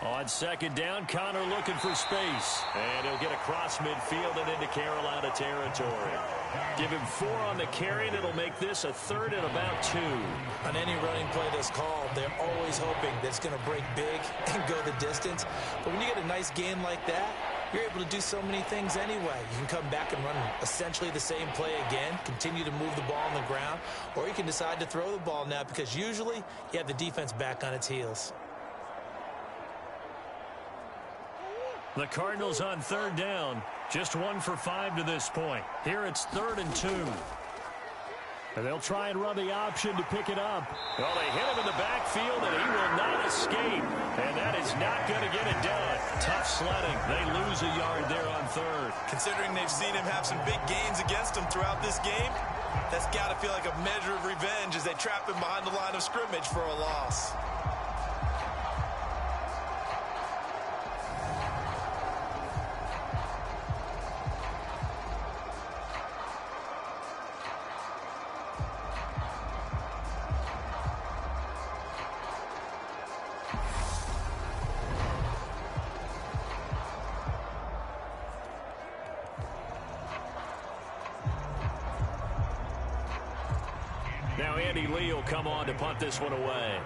On second down, Connor looking for space. And he'll get across midfield and into Carolina territory. Give him 4 on the carry, and it'll make this a 3rd and about 2. On any running play that's called, they're always hoping that it's going to break big and go the distance. But when you get a nice gain like that, you're able to do so many things anyway. You can come back and run essentially the same play again, continue to move the ball on the ground, or you can decide to throw the ball now because usually you have the defense back on its heels. The Cardinals on 3rd down. Just 1 for 5 to this point. Here it's 3rd and 2. And they'll try and run the option to pick it up. Well, they hit him in the backfield, and he will not escape. And that is not going to get it done. Tough sledding. They lose a yard there on 3rd. Considering they've seen him have some big gains against him throughout this game, that's got to feel like a measure of revenge as they trap him behind the line of scrimmage for a loss. Now Andy Lee will come on to punt this one away.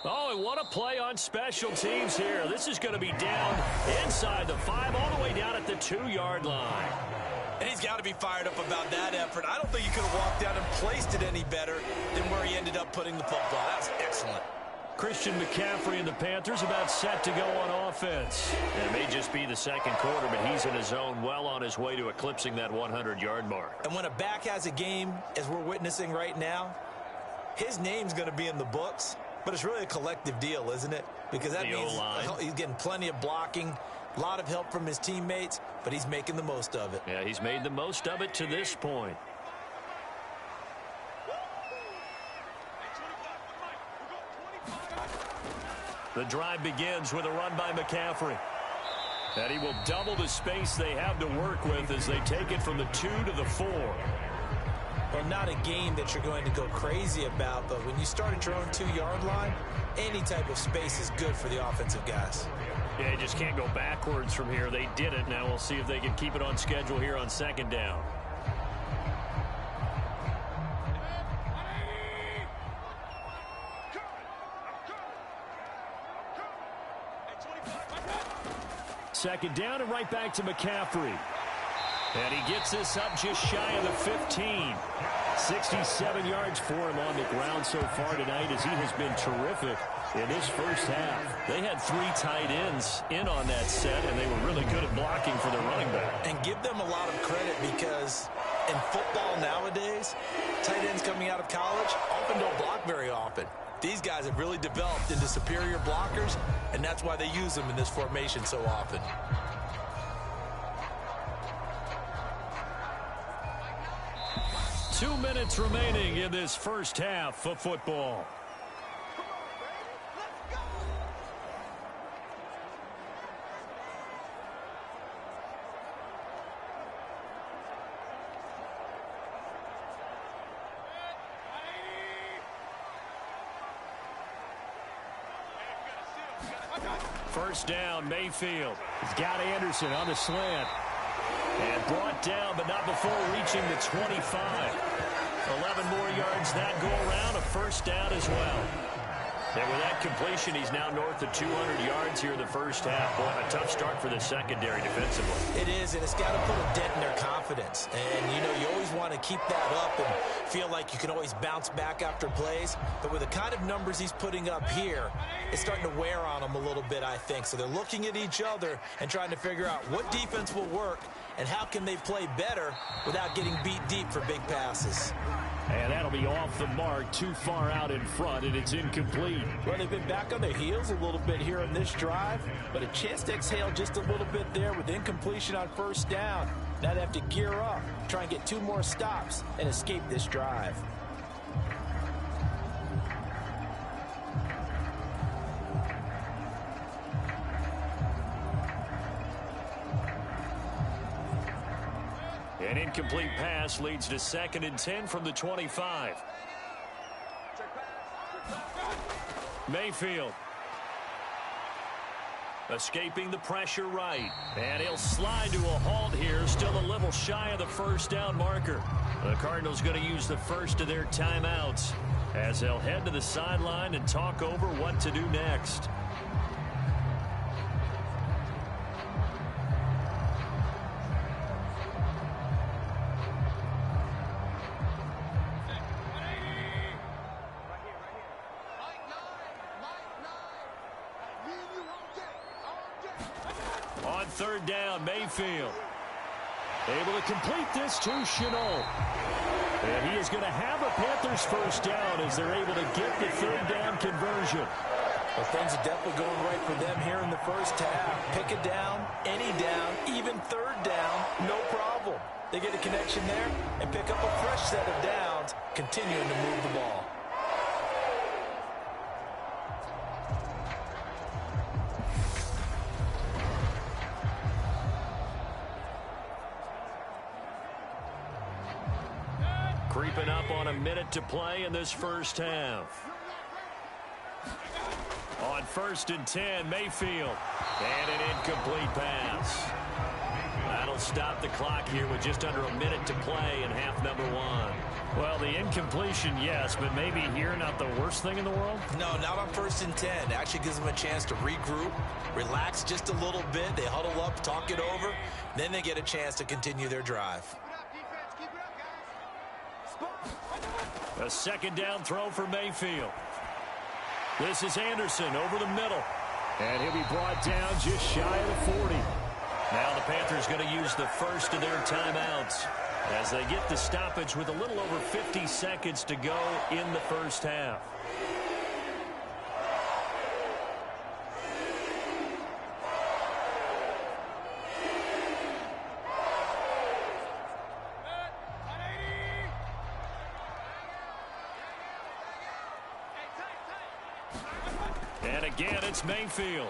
Oh, and what a play on special teams here. This is going to be down inside the 5, all the way down at the 2-yard line. And he's got to be fired up about that effort. I don't think he could have walked out and placed it any better than where he ended up putting the football. That was excellent. Christian McCaffrey and the Panthers about set to go on offense. And it may just be the second quarter, but he's in his zone, well on his way to eclipsing that 100-yard mark. And when a back has a game, as we're witnessing right now, his name's going to be in the books, but it's really a collective deal, isn't it? Because that means he's getting plenty of blocking, a lot of help from his teammates, but he's making the most of it. Yeah, he's made the most of it to this point. The drive begins with a run by McCaffrey. And he will double the space they have to work with as they take it from the 2 to the 4. Well, not a game that you're going to go crazy about, but when you start at your own 2-yard line, any type of space is good for the offensive guys. Yeah, you just can't go backwards from here. They did it. Now we'll see if they can keep it on schedule here on second down. Second down and right back to McCaffrey. And he gets this up just shy of the 15. 67 yards for him on the ground so far tonight as he has been terrific in this first half. They had 3 tight ends in on that set, and they were really good at blocking for their running back. And give them a lot of credit because in football nowadays, tight ends coming out of college often don't block very often. These guys have really developed into superior blockers, and that's why they use them in this formation so often. Two minutes remaining in this first half of football. First down, Mayfield. He's got Anderson on the slant. And brought down, but not before reaching the 25. 11 more yards that go around, a first down as well. And with that completion, he's now north of 200 yards here in the first half. Boy, a tough start for the secondary defensively. It is, and it's got to put a dent in their confidence. And, you know, you always want to keep that up and feel like you can always bounce back after plays. But with the kind of numbers he's putting up here, it's starting to wear on them a little bit, I think. So they're looking at each other and trying to figure out what defense will work and how can they play better without getting beat deep for big passes. And that'll be off the mark, too far out in front, and it's incomplete. Well, they've been back on their heels a little bit here on this drive, but a chance to exhale just a little bit there with incompletion on first down. Now they have to gear up, try and get 2 more stops, and escape this drive. An incomplete pass leads to 2nd and 10 from the 25. Mayfield. Escaping the pressure right. And he'll slide to a halt here. Still a little shy of the first down marker. The Cardinals going to use the first of their timeouts as they'll head to the sideline and talk over what to do next. On 3rd down, Mayfield. Able to complete this to Chenault. And he is going to have a Panthers first down as they're able to get the 3rd down conversion. Well, things are definitely going right for them here in the first half. Pick a down, any down, even 3rd down, no problem. They get a connection there and pick up a fresh set of downs, continuing to move the ball. Creeping up on a minute to play in this first half. On 1st and 10, Mayfield. And an incomplete pass. That'll stop the clock here with just under a minute to play in half number 1. Well, the incompletion, yes, but maybe here not the worst thing in the world? No, not on 1st and 10. It actually gives them a chance to regroup, relax just a little bit. They huddle up, talk it over. Then they get a chance to continue their drive. A 2nd down throw for Mayfield. This is Anderson over the middle. And he'll be brought down just shy of the 40. Now the Panthers going to use the first of their timeouts as they get the stoppage with a little over 50 seconds to go in the first half. And again, it's Mayfield.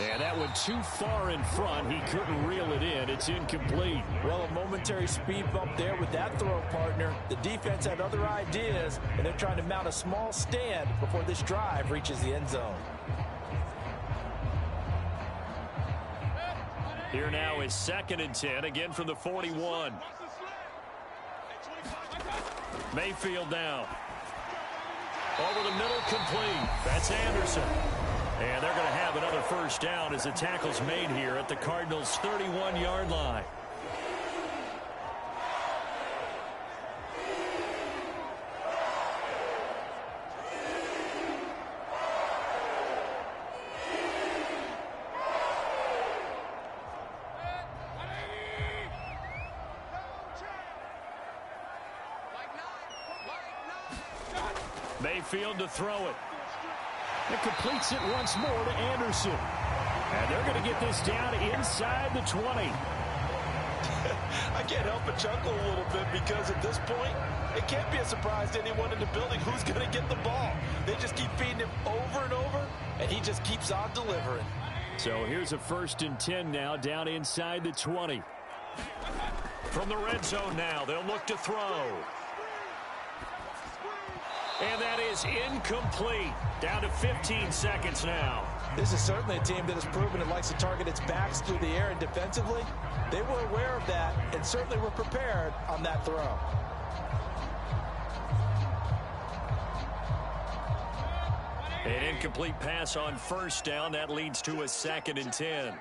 And that one too far in front. He couldn't reel it in. It's incomplete. Well, a momentary speed bump there with that throw, partner. The defense had other ideas, and they're trying to mount a small stand before this drive reaches the end zone. Here now is 2nd and 10, again from the 41. Mayfield now. Over the middle, complete. That's Anderson. And they're going to have another first down as the tackle's made here at the Cardinals' 31-yard line. Mayfield to throw it. It completes it once more to Anderson. And they're going to get this down inside the 20. I can't help but chuckle a little bit because at this point, it can't be a surprise to anyone in the building who's going to get the ball. They just keep feeding him over and over, and he just keeps on delivering. So here's a 1st and 10 now down inside the 20. From the red zone now, they'll look to throw. And that is incomplete. Down to 15 seconds now. This is certainly a team that has proven it likes to target its backs through the air, and defensively, they were aware of that and certainly were prepared on that throw. An incomplete pass on first down. That leads to a 2nd and 10.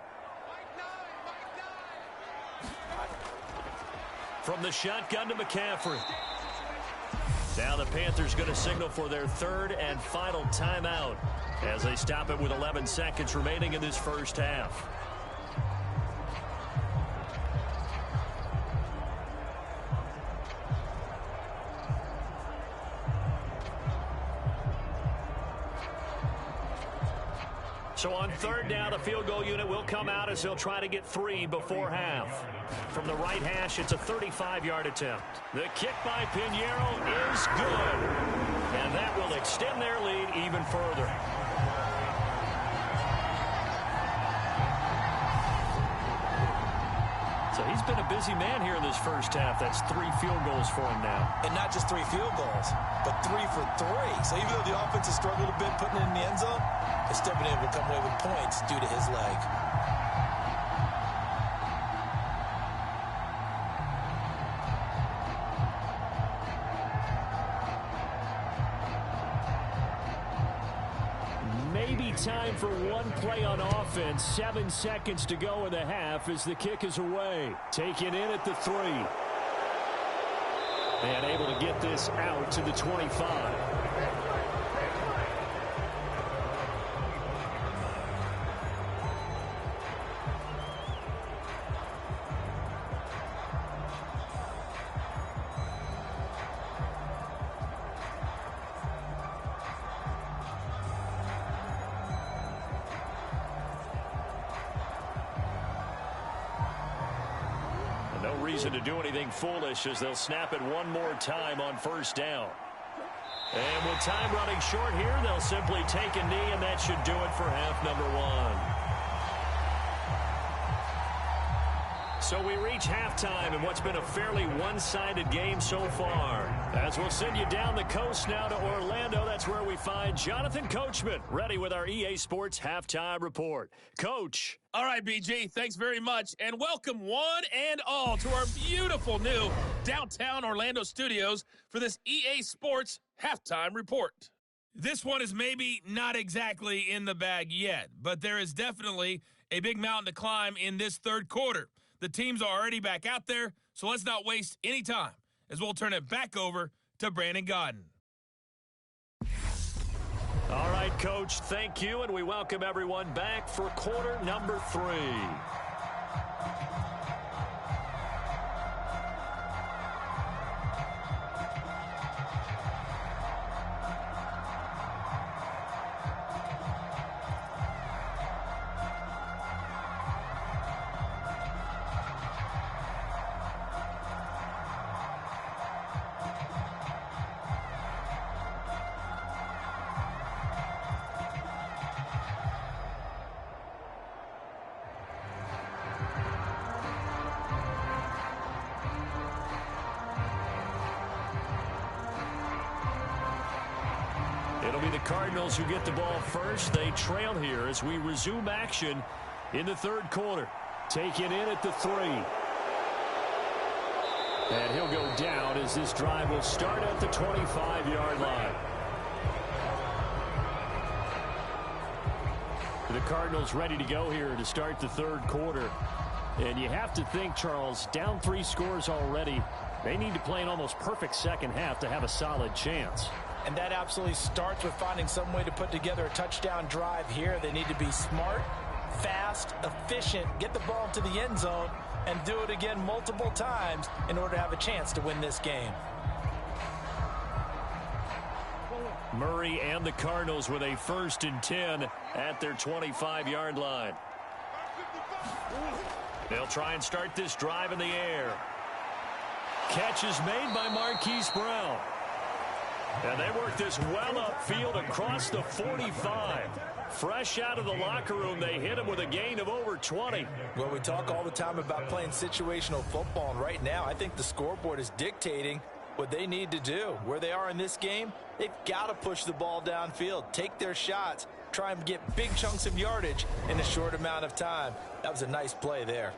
From the shotgun to McCaffrey. Now the Panthers going to signal for their 3rd and final timeout as they stop it with 11 seconds remaining in this first half. So on 3rd down, the field goal unit will come out as they'll try to get 3 before half. From the right hash, it's a 35-yard attempt. The kick by Pinheiro is good. And that will extend their lead even further. So he's been a busy man here in this first half. That's 3 field goals for him now. And not just 3 field goals, but 3 for 3. So even though the offense has struggled a bit putting it in the end zone, they've still been able to come away with points due to his leg. Maybe time for one play on offense. 7 seconds to go in the half as the kick is away. Taken in at the 3. And able to get this out to the 25. No reason to do anything foolish as they'll snap it one more time on first down. And with time running short here, they'll simply take a knee, and that should do it for half number 1. So we reach halftime in what's been a fairly one-sided game so far. As we'll send you down the coast now to Orlando, that's where we find Jonathan Coachman, ready with our EA Sports Halftime Report. Coach. All right, BG, thanks very much, and welcome one and all to our beautiful new downtown Orlando studios for this EA Sports Halftime Report. This one is maybe not exactly in the bag yet, but there is definitely a big mountain to climb in this third quarter. The teams are already back out there, so let's not waste any time as we'll turn it back over to Brandon Godden. All right, Coach, thank you, and we welcome everyone back for quarter number 3. It'll be the Cardinals who get the ball first. They trail here as we resume action in the third quarter. Taken in at the 3. And he'll go down as this drive will start at the 25-yard line. The Cardinals ready to go here to start the third quarter. And you have to think, Charles, down 3 scores already. They need to play an almost perfect second half to have a solid chance. And that absolutely starts with finding some way to put together a touchdown drive here. They need to be smart, fast, efficient, get the ball to the end zone, and do it again multiple times in order to have a chance to win this game. Murray and the Cardinals with a 1st and 10 at their 25-yard line. They'll try and start this drive in the air. Catch is made by Marquise Brown. And they work this well upfield across the 45. Fresh out of the locker room, they hit him with a gain of over 20. Well, we talk all the time about playing situational football, and right now I think the scoreboard is dictating what they need to do. Where they are in this game, they've got to push the ball downfield, take their shots, try and get big chunks of yardage in a short amount of time. That was a nice play there.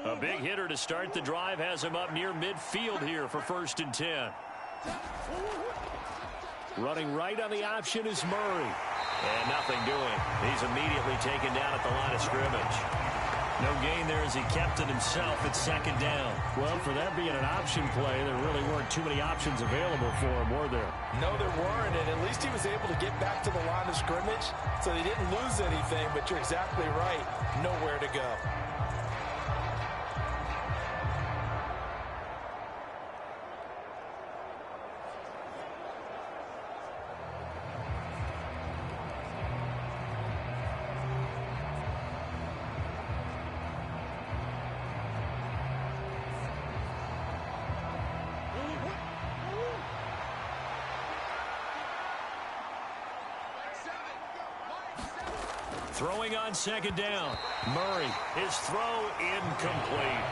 A big hitter to start the drive has him up near midfield here for 1st and 10. Running right on the option is Murray. And nothing doing. He's immediately taken down at the line of scrimmage. No gain there as he kept it himself at 2nd down. Well, for that being an option play, there really weren't too many options available for him, were there? No, there weren't, and at least he was able to get back to the line of scrimmage, so he didn't lose anything, but you're exactly right. Nowhere to go. Throwing on 2nd down. Murray, his throw incomplete.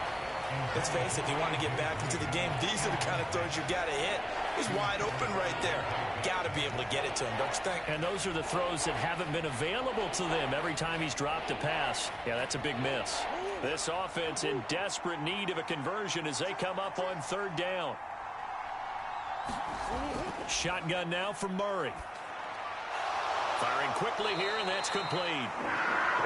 Let's face it, if you want to get back into the game, these are the kind of throws you got to hit. He's wide open right there. Got to be able to get it to him, don't you think? And those are the throws that haven't been available to them every time he's dropped a pass. Yeah, that's a big miss. This offense in desperate need of a conversion as they come up on 3rd down. Shotgun now from Murray. Firing quickly here, and that's complete.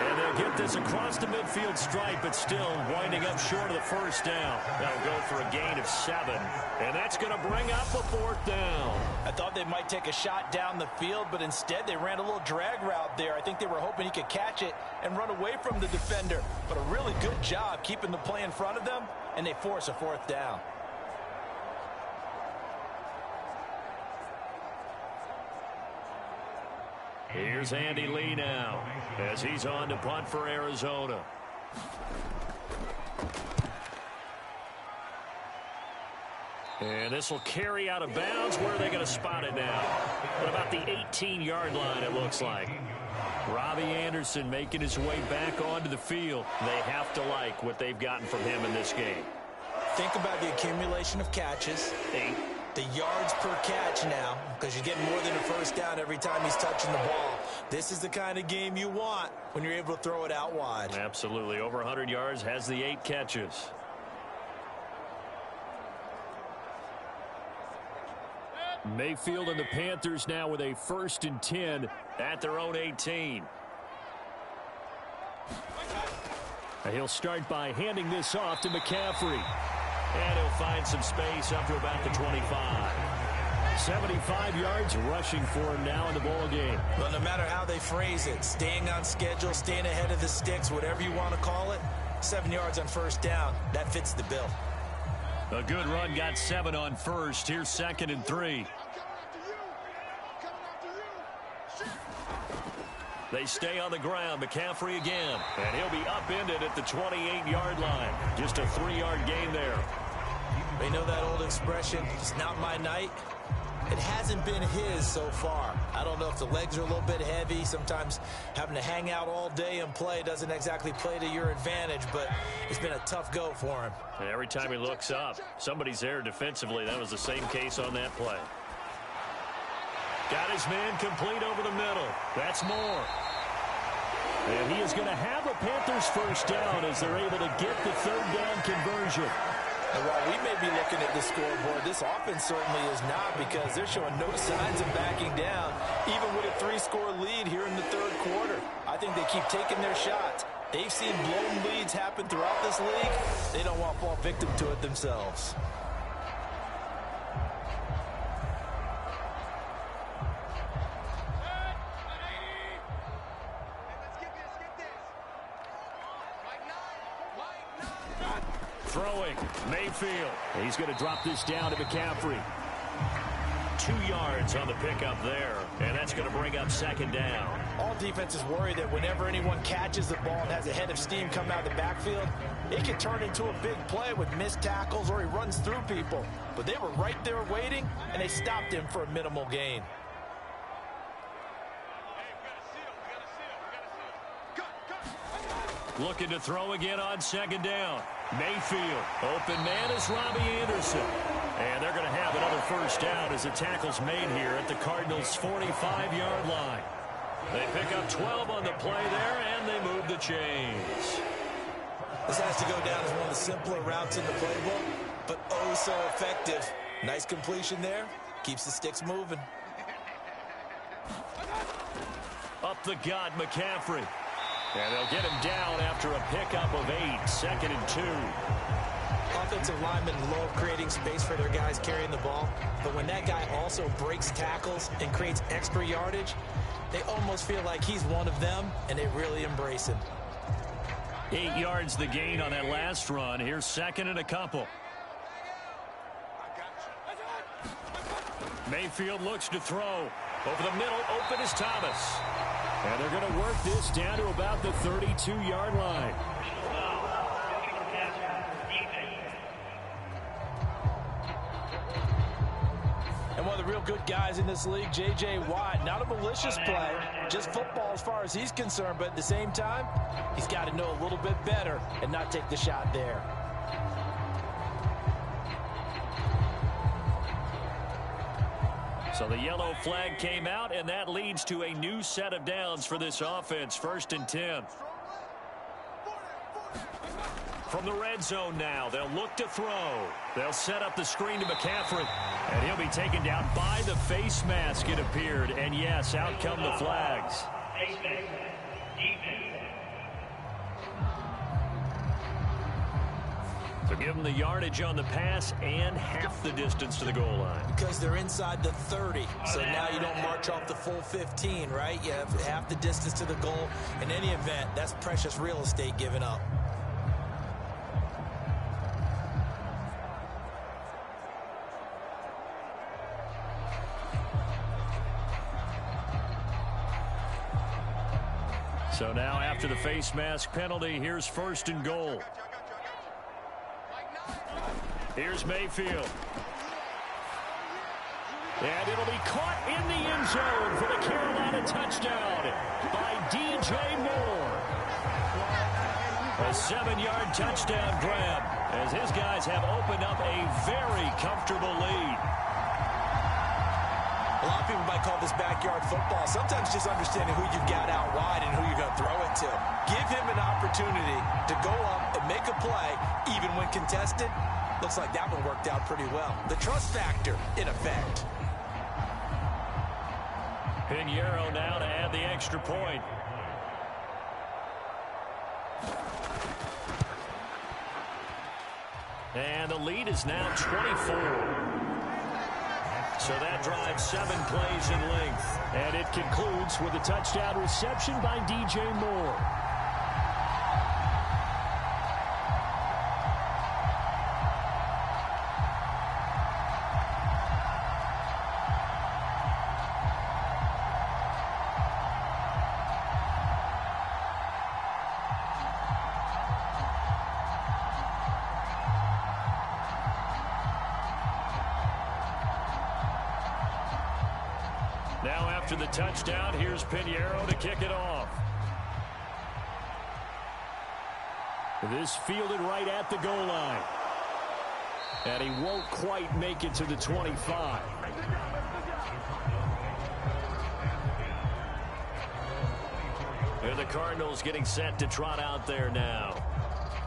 And they'll get this across the midfield stripe, but still winding up short of the 1st down. That'll go for a gain of 7. And that's going to bring up a 4th down. I thought they might take a shot down the field, but instead they ran a little drag route there. I think they were hoping he could catch it and run away from the defender. But a really good job keeping the play in front of them, and they force a 4th down. Here's Andy Lee now as he's on to punt for Arizona. And this will carry out of bounds. Where are they going to spot it now? At about the 18-yard line, it looks like. Robbie Anderson making his way back onto the field. They have to like what they've gotten from him in this game. Think about the accumulation of catches. 8. The yards per catch now, because you're getting more than a 1st down every time he's touching the ball. This is the kind of game you want when you're able to throw it out wide. Absolutely. Over 100 yards, has the 8 catches. Mayfield and the Panthers now with a 1st and 10 at their own 18. And he'll start by handing this off to McCaffrey. And he'll find some space up to about the 25. 75 yards rushing for him now in the ball game. Well, no matter how they phrase it, staying on schedule, staying ahead of the sticks, whatever you want to call it, 7 yards on 1st down, that fits the bill. A good run, got 7 on 1st. Here's 2nd and 3. They stay on the ground. McCaffrey again. And he'll be upended at the 28-yard line. Just a 3-yard gain there. They know that old expression, it's not my night. It hasn't been his so far. I don't know if the legs are a little bit heavy. Sometimes having to hang out all day and play doesn't exactly play to your advantage, but it's been a tough go for him. And every time he looks up, somebody's there defensively. That was the same case on that play. Got his man complete over the middle. That's more. And he is going to have a Panthers 1st down as they're able to get the 3rd down conversion. And while we may be looking at the scoreboard, this offense certainly is not, because they're showing no signs of backing down, even with a 3-score lead here in the 3rd quarter. I think they keep taking their shots. They've seen blown leads happen throughout this league. They don't want to fall victim to it themselves. Throwing, Mayfield. He's going to drop this down to McCaffrey. 2 yards on the pickup there, and that's going to bring up 2nd down. All defenses worry that whenever anyone catches the ball and has a head of steam coming out of the backfield, it can turn into a big play with missed tackles or he runs through people. But they were right there waiting, and they stopped him for a minimal gain. Looking to throw again on 2nd down. Mayfield. Open man is Robbie Anderson. And they're going to have another first down as the tackle's made here at the Cardinals' 45-yard line. They pick up 12 on the play there, and they move the chains. This has to go down as one of the simpler routes in the playbook, but oh so effective. Nice completion there. Keeps the sticks moving. Up the gut, McCaffrey. And they'll get him down after a pickup of 8, 2nd and 2. Offensive linemen love creating space for their guys carrying the ball, but when that guy also breaks tackles and creates extra yardage, they almost feel like he's one of them, and they really embrace him. 8 yards the gain on that last run. Here's 2nd and a couple. Mayfield looks to throw. Over the middle, open is Thomas. And they're going to work this down to about the 32-yard line. And one of the real good guys in this league, J.J. Watt, not a malicious play, just football as far as he's concerned, but at the same time, he's got to know a little bit better and not take the shot there. So the yellow flag came out, and that leads to a new set of downs for this offense. 1st and 10. From the red zone now, they'll look to throw. They'll set up the screen to McCaffrey, and he'll be taken down by the face mask, it appeared. And yes, out come the flags. So give them the yardage on the pass and half the distance to the goal line. Because they're inside the 30, so now you don't march off the full 15, right? You have half the distance to the goal. In any event, that's precious real estate given up. So now after the face mask penalty, here's 1st and goal. Here's Mayfield. And it'll be caught in the end zone for the Carolina touchdown by DJ Moore. A 7-yard touchdown grab as his guys have opened up a very comfortable lead. A lot of people might call this backyard football. Sometimes just understanding who you've got out wide and who you're going to throw it to. Give him an opportunity to go up and make a play, even when contested. Looks like that one worked out pretty well. The trust factor, in effect. Pinheiro now to add the extra point. And the lead is now 24. So that drives 7 plays in length. And it concludes with a touchdown reception by DJ Moore. Now after the touchdown, here's Pinheiro to kick it off. This fielded right at the goal line. And he won't quite make it to the 25. And the Cardinals getting set to trot out there now.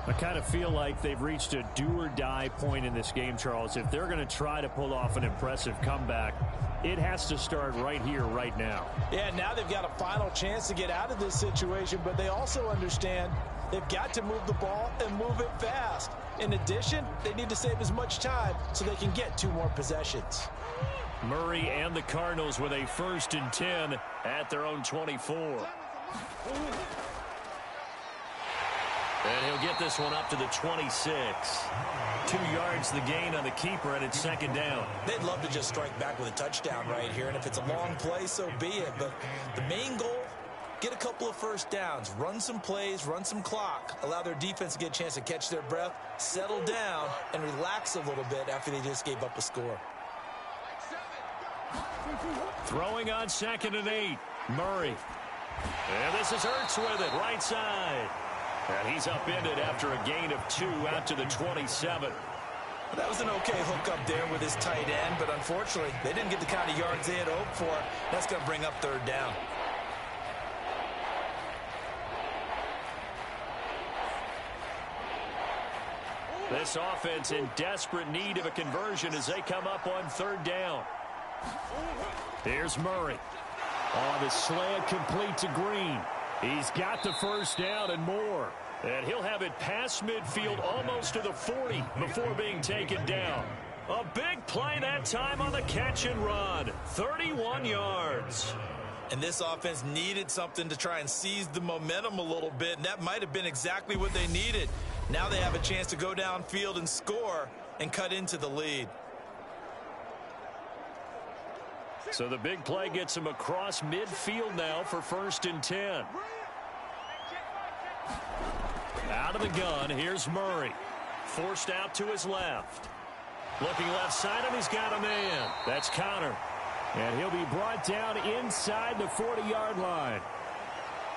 I kind of feel like they've reached a do-or-die point in this game, Charles. If they're going to try to pull off an impressive comeback, it has to start right here, right now. Yeah, now they've got a final chance to get out of this situation, but they also understand they've got to move the ball and move it fast. In addition, they need to save as much time so they can get 2 more possessions. Murray and the Cardinals with a 1st and 10 at their own 24. And he'll get this one up to the 26. 2 yards the gain on the keeper, and it's 2nd down. They'd love to just strike back with a touchdown right here, and if it's a long play, so be it. But the main goal, get a couple of first downs, run some plays, run some clock, allow their defense to get a chance to catch their breath, settle down, and relax a little bit after they just gave up a score. Throwing on 2nd and 8. Murray. And this is Hurts with it, right side. And he's upended after a gain of 2 out to the 27. That was an okay hook up there with his tight end, but unfortunately, they didn't get the kind of yards they had hoped for. That's going to bring up third down. This offense in desperate need of a conversion as they come up on third down. Here's Murray. On the slant, complete to Green. He's got the first down and more. And he'll have it past midfield almost to the 40 before being taken down. A big play that time on the catch and run. 31 yards. And this offense needed something to try and seize the momentum a little bit, and that might have been exactly what they needed. Now they have a chance to go downfield and score and cut into the lead. So the big play gets him across midfield now for 1st and 10. Out of the gun, here's Murray. Forced out to his left. Looking left side, and he's got a man. That's Connor. And he'll be brought down inside the 40-yard line.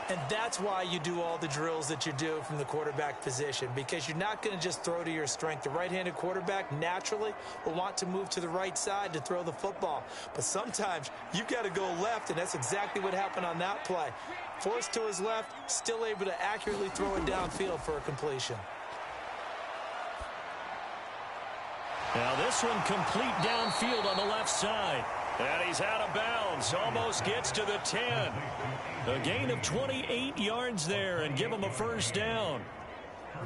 And that's why you do all the drills that you do from the quarterback position, because you're not going to just throw to your strength. The right-handed quarterback naturally will want to move to the right side to throw the football. But sometimes you've got to go left, and that's exactly what happened on that play. Forced to his left, still able to accurately throw it downfield for a completion. Now this one complete downfield on the left side. And he's out of bounds. Almost gets to the 10. A gain of 28 yards there and give him a first down.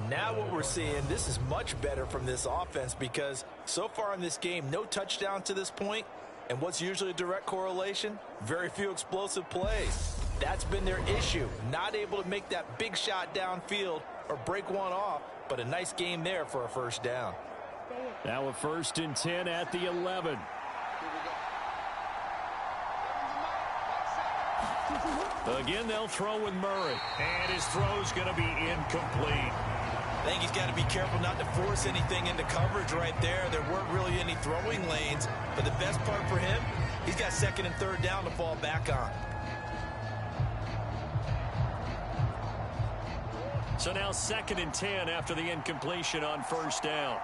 Now what we're seeing, this is much better from this offense because so far in this game, no touchdown to this point. And what's usually a direct correlation? Very few explosive plays. That's been their issue. Not able to make that big shot downfield or break one off, but a nice game there for a first down. Now a 1st and 10 at the 11. Again, they'll throw with Murray. And his throw's going to be incomplete. I think he's got to be careful not to force anything into coverage right there. There weren't really any throwing lanes. But the best part for him, he's got 2nd and 3rd down to fall back on. So now 2nd and 10 after the incompletion on 1st down.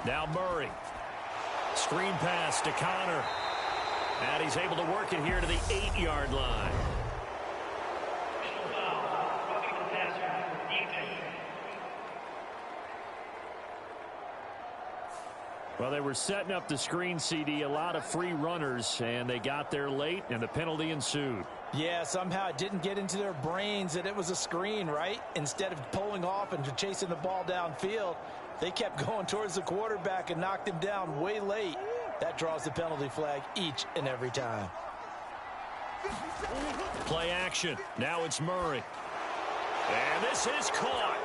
Now Murray. Screen pass to Connor. And he's able to work it here to the 8-yard line. Well, they were setting up the screen, CD, a lot of free runners, and they got there late, and the penalty ensued. Yeah, somehow it didn't get into their brains that it was a screen, right? Instead of pulling off and chasing the ball downfield, they kept going towards the quarterback and knocked him down way late. That draws the penalty flag each and every time. Play action. Now it's Murray. And this is caught.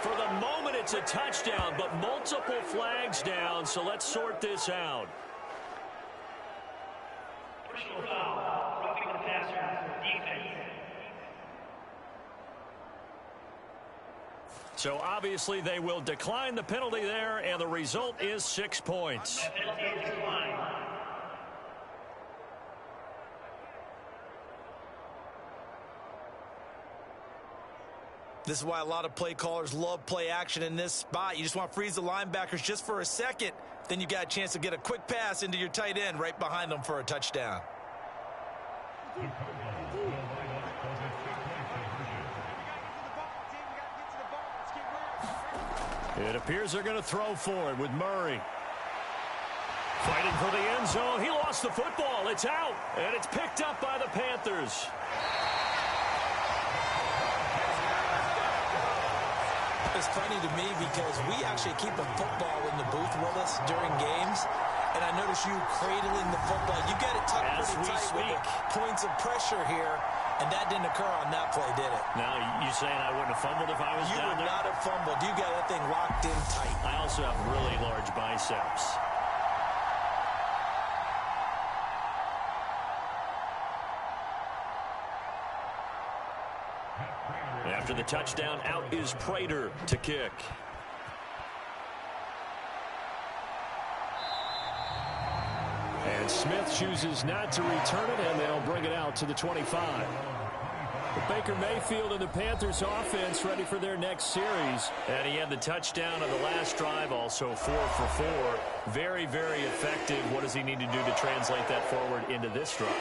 For the moment, it's a touchdown, but multiple flags down, so let's sort this out. Personal foul, roughing the passer, defense. So obviously they will decline the penalty there, and the result is 6 points. This is why a lot of play callers love play action in this spot. You just want to freeze the linebackers just for a second. Then you got a chance to get a quick pass into your tight end right behind them for a touchdown. It appears they're going to throw for it with Murray. Fighting for the end zone. He lost the football. It's out, and it's picked up by the Panthers. It's funny to me because we actually keep a football in the booth with us during games, and I notice you cradling the football. You got it tucked pretty tight with the points of pressure here, and that didn't occur on that play, did it? Now, you saying I wouldn't have fumbled if I was You down there? would not have fumbled. You got that thing locked in tight. I also have really large biceps. After the touchdown, out is Prater to kick. And Smith chooses not to return it, and they'll bring it out to the 25. Baker Mayfield and the Panthers offense ready for their next series. And he had the touchdown on the last drive, also 4 for 4. Very, very effective. What does he need to do to translate that forward into this drive?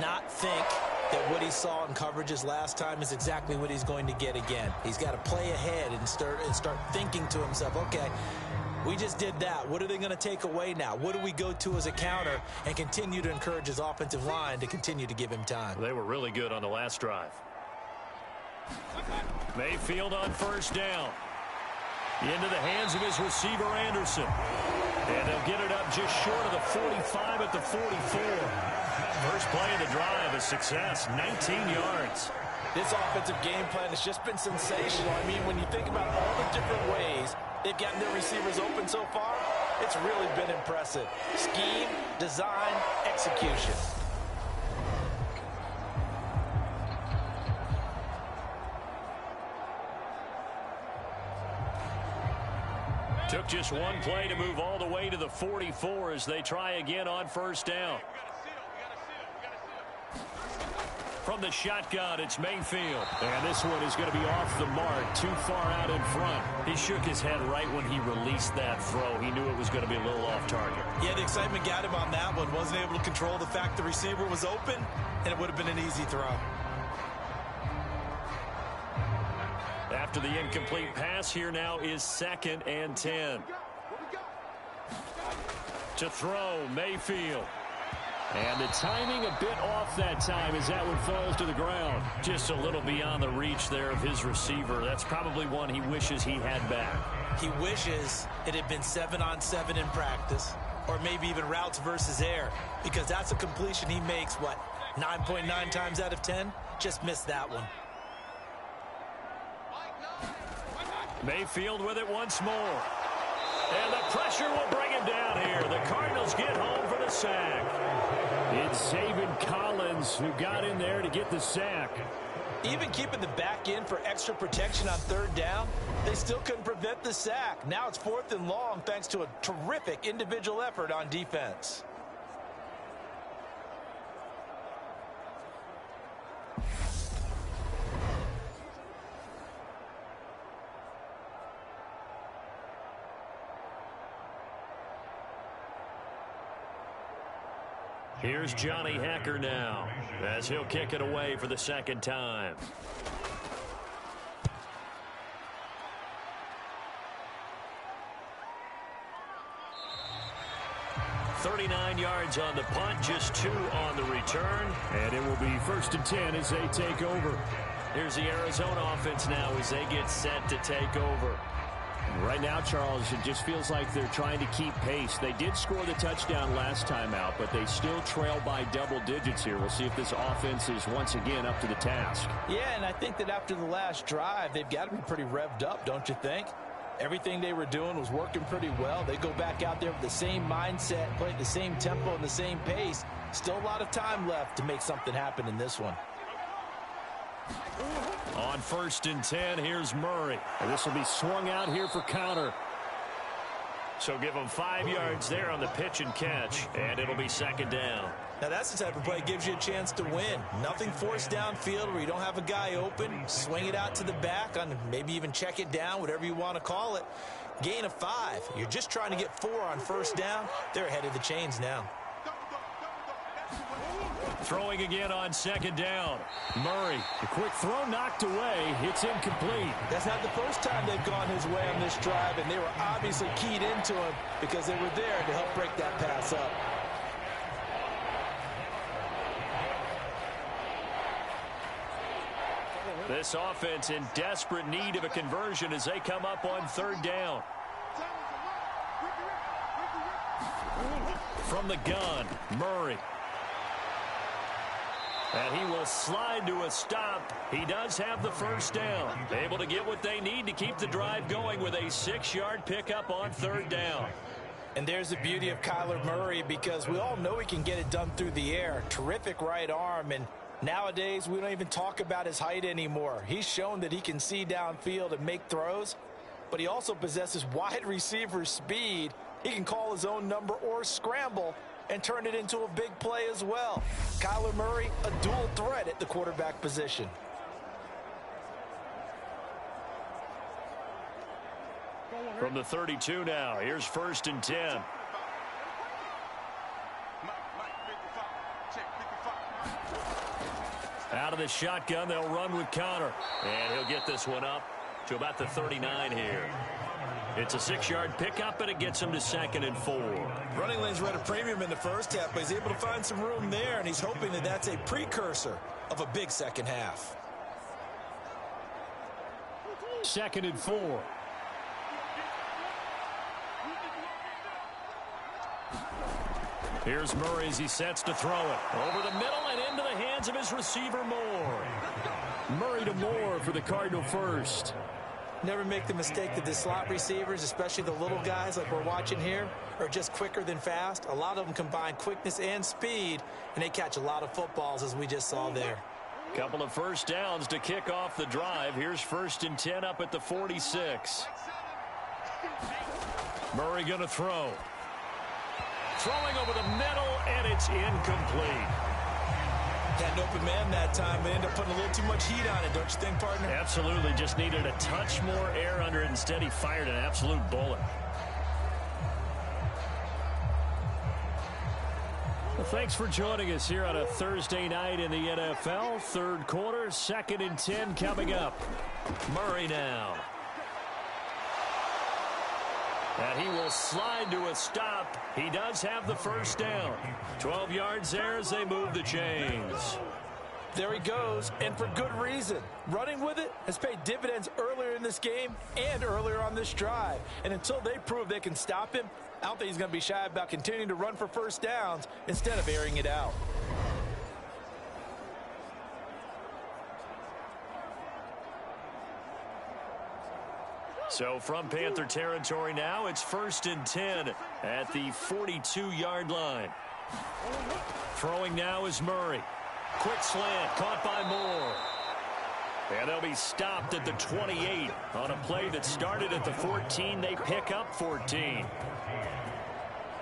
Not think that what he saw in coverages last time is exactly what he's going to get again. He's got to play ahead and start thinking to himself, okay, we just did that. What are they going to take away now? What do we go to as a counter? And continue to encourage his offensive line to continue to give him time. They were really good on the last drive. Mayfield on first down. Into the hands of his receiver, Anderson. And they'll get it up just short of the 45 at the 44. First play of the drive, a success, 19 yards. This offensive game plan has just been sensational. I mean, when you think about all the different ways they've gotten their receivers open so far, it's really been impressive. Scheme, design, execution. Took just one play to move all the way to the 44 as they try again on first down. From the shotgun, it's Mayfield. And this one is going to be off the mark, too far out in front. He shook his head right when he released that throw. He knew it was going to be a little off target. Yeah, the excitement got him on that one. Wasn't able to control the fact the receiver was open, and it would have been an easy throw. After the incomplete pass, here now is 2nd and 10. To throw, Mayfield. And the timing a bit off that time as that one falls to the ground. Just a little beyond the reach there of his receiver. That's probably one he wishes he had back. He wishes it had been 7-on-7 in practice, or maybe even routes versus air, because that's a completion he makes, 9.9 times out of 10? Just missed that one. Mayfield with it once more. And the pressure will bring him down here. The Cardinals get home for the sack. It's Zaven Collins who got in there to get the sack. Even keeping the back in for extra protection on third down, they still couldn't prevent the sack. Now it's 4th and long thanks to a terrific individual effort on defense. Here's Johnny Hacker now as he'll kick it away for the second time. .39 yards on the punt, just 2 on the return. And it will be 1st and 10 as they take over. Here's the Arizona offense now as they get set to take over. Right now, Charles, it just feels like they're trying to keep pace. They did score the touchdown last time out, but they still trail by double digits here. We'll see if this offense is once again up to the task. Yeah, and I think that after the last drive, they've got to be pretty revved up, don't you think? Everything they were doing was working pretty well. They go back out there with the same mindset, play at the same tempo and the same pace. Still a lot of time left to make something happen in this one. On 1st and 10, here's Murray. And this will be swung out here for counter. So give him 5 yards there on the pitch and catch, and it'll be 2nd down. Now that's the type of play that gives you a chance to win. Nothing forced downfield where you don't have a guy open. Swing it out to the back, on maybe even check it down, whatever you want to call it. Gain of 5. You're just trying to get 4 on 1st down. They're ahead of the chains now. Throwing again on 2nd down. Murray. The quick throw knocked away. It's incomplete. That's not the first time they've gone his way on this drive, and they were obviously keyed into him because they were there to help break that pass up. This offense in desperate need of a conversion as they come up on 3rd down. From the gun, Murray. And he will slide to a stop. He does have the 1st down. Able to get what they need to keep the drive going with a 6-yard pickup on 3rd down. And there's the beauty of Kyler Murray, because we all know he can get it done through the air. Terrific right arm, and nowadays we don't even talk about his height anymore. He's shown that he can see downfield and make throws, but he also possesses wide receiver speed. He can call his own number or scramble and turn it into a big play as well. Kyler Murray, a dual threat at the quarterback position. From the 32 now, here's 1st and 10. Out of the shotgun, they'll run with Connor. And he'll get this one up to about the 39 here. It's a 6-yard pickup, and it gets him to 2nd and 4. Running lanes were at a premium in the first half, but he's able to find some room there, and he's hoping that that's a precursor of a big second half. 2nd and 4. Here's Murray as he sets to throw it. Over the middle and into the hands of his receiver, Moore. Murray to Moore for the Cardinal first. Never make the mistake that the slot receivers, especially the little guys like we're watching here, are just quicker than fast. A lot of them combine quickness and speed, and they catch a lot of footballs, as we just saw there. Couple of first downs to kick off the drive. Here's 1st and 10 up at the 46. Murray going to throw. Throwing over the middle, and it's incomplete. Had an open man that time, but ended up putting a little too much heat on it, don't you think, partner? Absolutely. Just needed a touch more air under it. Instead, he fired an absolute bullet. Well, thanks for joining us here on a Thursday night in the NFL. Third quarter, 2nd and 10 coming up. Murray now. And he will slide to a stop. He does have the first down. 12 yards there as they move the chains. There he goes, and for good reason. Running with it has paid dividends earlier in this game and earlier on this drive. And until they prove they can stop him, I don't think he's going to be shy about continuing to run for first downs instead of airing it out. So from Panther territory now, it's 1st and 10 at the 42-yard line. Throwing now is Murray. Quick slant, caught by Moore. And they'll be stopped at the 28 on a play that started at the 14. They pick up 14.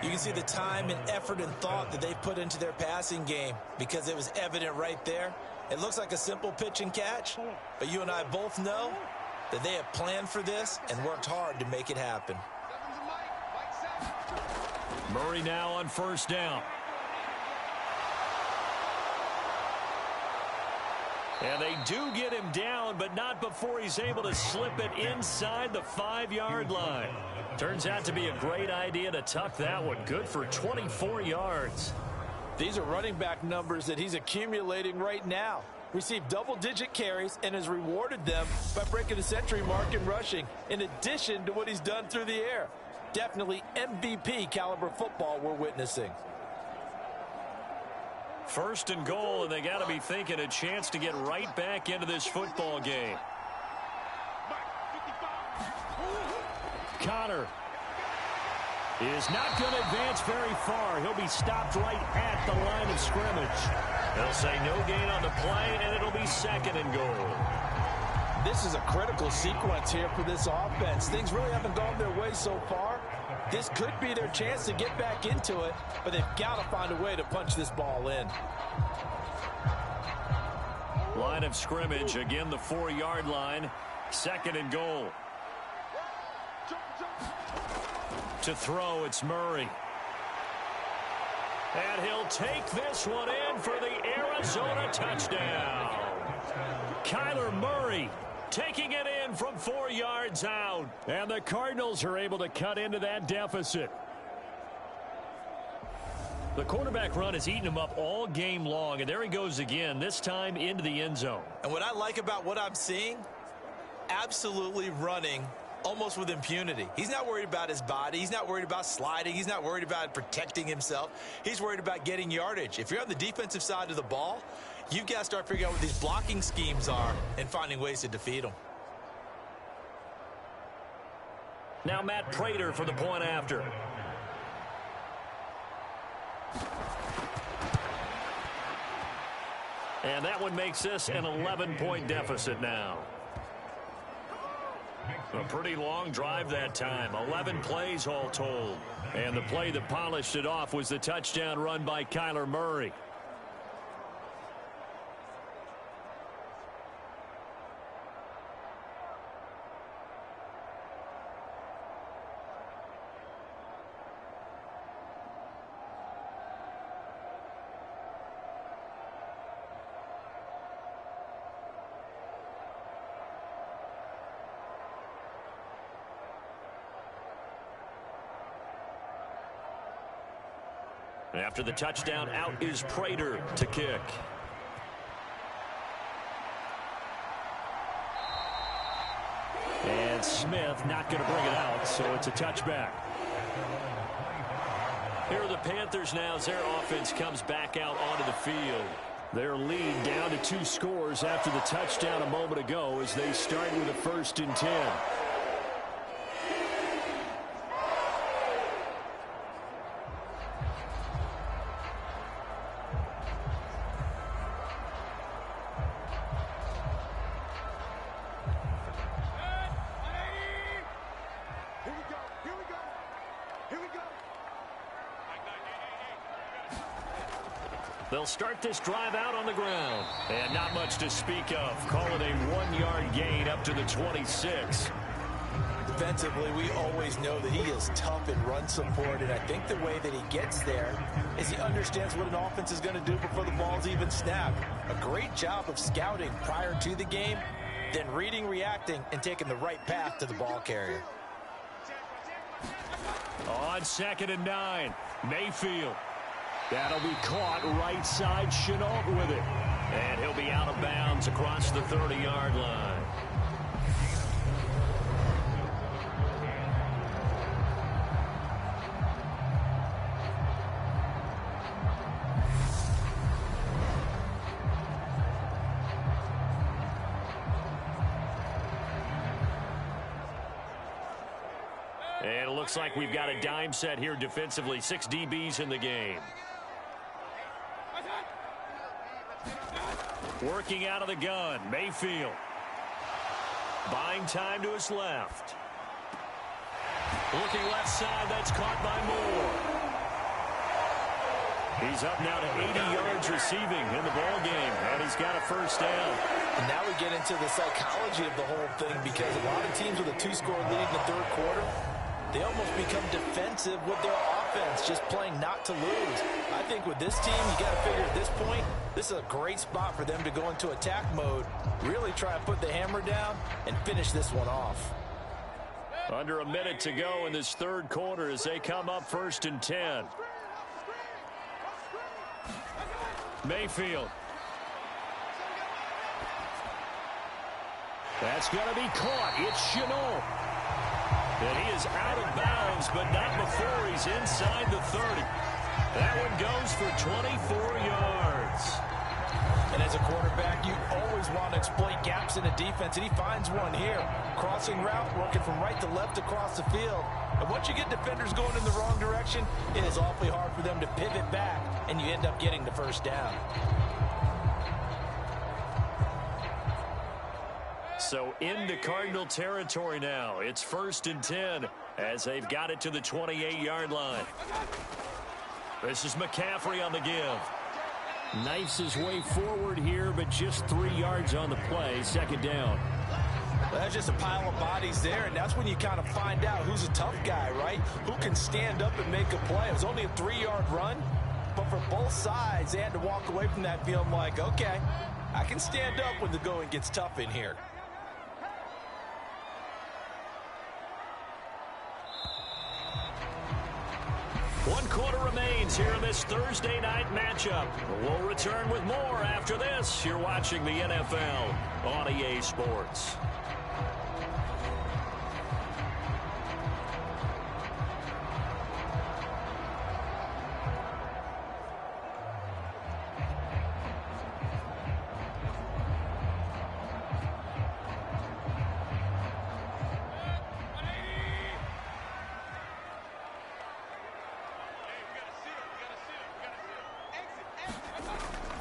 You can see the time and effort and thought that they've put into their passing game because it was evident right there. It looks like a simple pitch and catch, but you and I both know that they have planned for this and worked hard to make it happen. Murray now on first down. And they do get him down, but not before he's able to slip it inside the 5-yard line. Turns out to be a great idea to tuck that one. Good for 24 yards. These are running back numbers that he's accumulating right now. Received double-digit carries and has rewarded them by breaking the century mark in rushing, in addition to what he's done through the air. Definitely MVP caliber football we're witnessing. 1st and goal, and they got to be thinking a chance to get right back into this football game. Connor is not going to advance very far. He'll be stopped right at the line of scrimmage. They'll say no gain on the play, and it'll be 2nd and goal. This is a critical sequence here for this offense. Things really haven't gone their way so far. This could be their chance to get back into it, but they've got to find a way to punch this ball in. Line of scrimmage, again the 4-yard line. 2nd and goal. To throw, it's Murray. And he'll take this one in for the Arizona touchdown. Kyler Murray taking it in from 4 yards out. And the Cardinals are able to cut into that deficit. The quarterback run has eaten him up all game long. And there he goes again, this time into the end zone. And what I like about what I'm seeing, absolutely running almost with impunity. He's not worried about his body. He's not worried about sliding. He's not worried about protecting himself. He's worried about getting yardage. If you're on the defensive side of the ball, you've got to start figuring out what these blocking schemes are and finding ways to defeat them. Now Matt Prater for the point after. And that one makes this an 11-point deficit now. A pretty long drive that time. 11 plays all told. And the play that polished it off was the touchdown run by Kyler Murray. After the touchdown, out is Prater to kick. And Smith not going to bring it out, so it's a touchback. Here are the Panthers now as their offense comes back out onto the field. Their lead down to 2 scores after the touchdown a moment ago as they start with a 1st and 10. They'll start this drive out on the ground. And not much to speak of. Call it a 1-yard gain up to the 26. Defensively, we always know that he is tough in run support, and I think the way that he gets there is he understands what an offense is going to do before the ball's even snapped. A great job of scouting prior to the game, then reading, reacting, and taking the right path to the ball carrier. On 2nd and 9, Mayfield. That'll be caught right side, Chenault with it. And he'll be out of bounds across the 30-yard line. And it looks like we've got a dime set here defensively. 6 DBs in the game. Working out of the gun, Mayfield. Buying time to his left. Looking left side, that's caught by Moore. He's up now to 80 yards receiving in the ball game, and he's got a 1st down. And now we get into the psychology of the whole thing, because a lot of teams with a 2-score lead in the 3rd quarter, they almost become defensive with their offense, just playing not to lose. I think with this team, you got to figure at this point, this is a great spot for them to go into attack mode, really try and put the hammer down and finish this one off. Under a minute to go in this 3rd quarter as they come up 1st and 10. Mayfield. That's going to be caught. It's Chenault. And he is out of bounds, but not before he's inside the 30. That one goes for 24 yards. And as a quarterback, you always want to exploit gaps in the defense, and he finds one here. Crossing route, working from right to left across the field. And once you get defenders going in the wrong direction, it is awfully hard for them to pivot back, and you end up getting the 1st down. So into Cardinal territory now. It's 1st and 10 as they've got it to the 28-yard line. This is McCaffrey on the give. Knifes his way forward here, but just 3 yards on the play. 2nd down. Well, that's just a pile of bodies there, and that's when you kind of find out who's a tough guy, right? Who can stand up and make a play. It was only a 3-yard run, but for both sides, they had to walk away from that feeling like, okay, I can stand up when the going gets tough in here. One quarter remains here in this Thursday night matchup. We'll return with more after this. You're watching the NFL on EA Sports.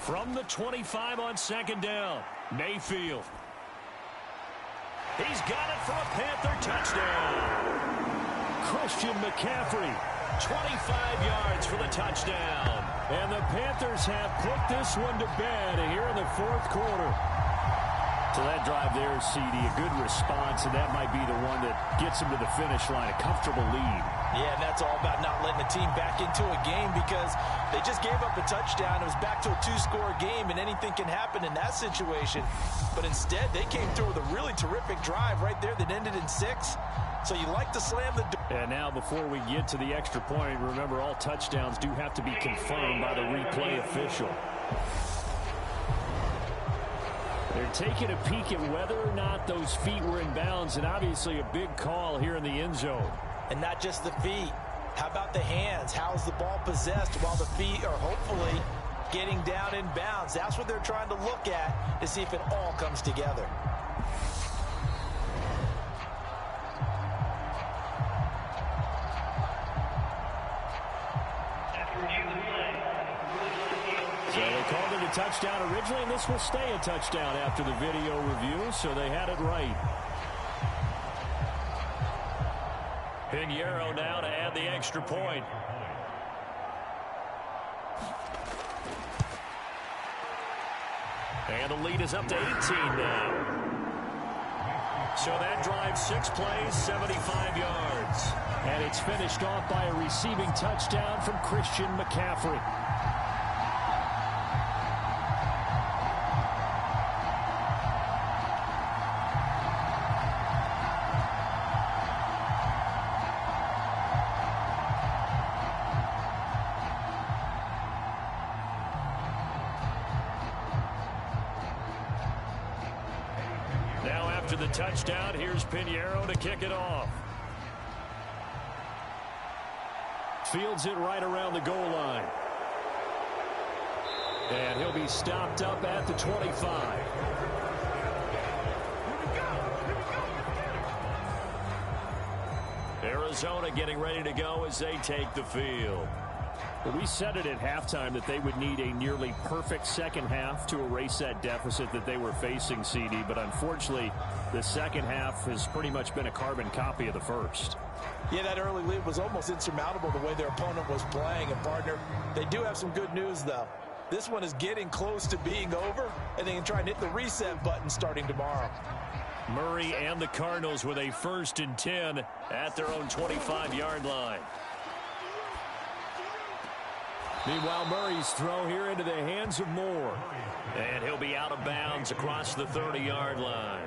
From the 25 on 2nd down, Mayfield. He's got it for a Panther touchdown. Christian McCaffrey, 25 yards for the touchdown. And the Panthers have put this one to bed here in the 4th quarter. So that drive there, CD, a good response, and that might be the one that gets them to the finish line, a comfortable lead. Yeah, and that's all about not letting the team back into a game because they just gave up a touchdown. It was back to a 2-score game, and anything can happen in that situation. But instead, they came through with a really terrific drive right there that ended in 6. So you like to slam the door. And now before we get to the extra point, remember all touchdowns do have to be confirmed by the replay official. They're taking a peek at whether or not those feet were in bounds, and obviously a big call here in the end zone. And not just the feet. How about the hands? How's the ball possessed while the feet are hopefully getting down in bounds? That's what they're trying to look at to see if it all comes together. So they called it a touchdown originally, and this will stay a touchdown after the video review, so they had it right. Pinheiro now to add the extra point. And the lead is up to 18 now. So that drive, 6 plays, 75 yards. And it's finished off by a receiving touchdown from Christian McCaffrey. After the touchdown, here's Pinheiro to kick it off. Fields it right around the goal line. And he'll be stopped up at the 25. Arizona getting ready to go as they take the field. Well, we said it at halftime that they would need a nearly perfect second half to erase that deficit that they were facing, CD. But unfortunately, the second half has pretty much been a carbon copy of the first. Yeah, that early lead was almost insurmountable the way their opponent was playing. And, partner, they do have some good news, though. This one is getting close to being over, and they can try and hit the reset button starting tomorrow. Murray and the Cardinals with a 1st and 10 at their own 25-yard line. Meanwhile, Murray's throw here into the hands of Moore. And he'll be out of bounds across the 30-yard line.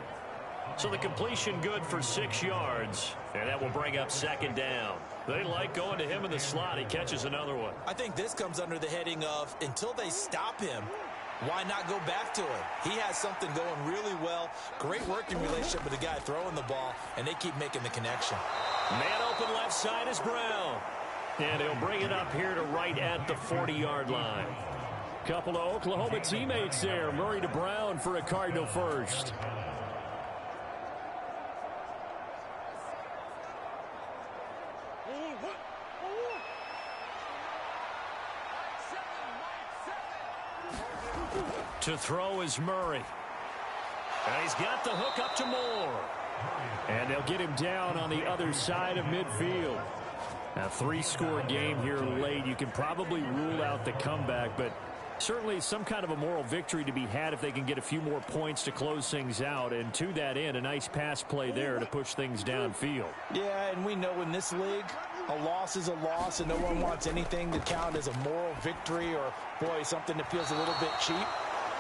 So the completion good for 6 yards. And that will bring up 2nd down. They like going to him in the slot. He catches another one. I think this comes under the heading of until they stop him, why not go back to it? He has something going really well. Great working relationship with the guy throwing the ball, and they keep making the connection. Man open left side is Brown. And he'll bring it up here to right at the 40-yard line. Couple of Oklahoma teammates there. Murray to Brown for a Cardinal first. To throw is Murray. And he's got the hook up to Moore. And they'll get him down on the other side of midfield. A 3-score game here late. You can probably rule out the comeback, but certainly some kind of a moral victory to be had if they can get a few more points to close things out. And to that end, a nice pass play there to push things downfield. Yeah, and we know in this league, a loss is a loss, and no one wants anything to count as a moral victory or, boy, something that feels a little bit cheap.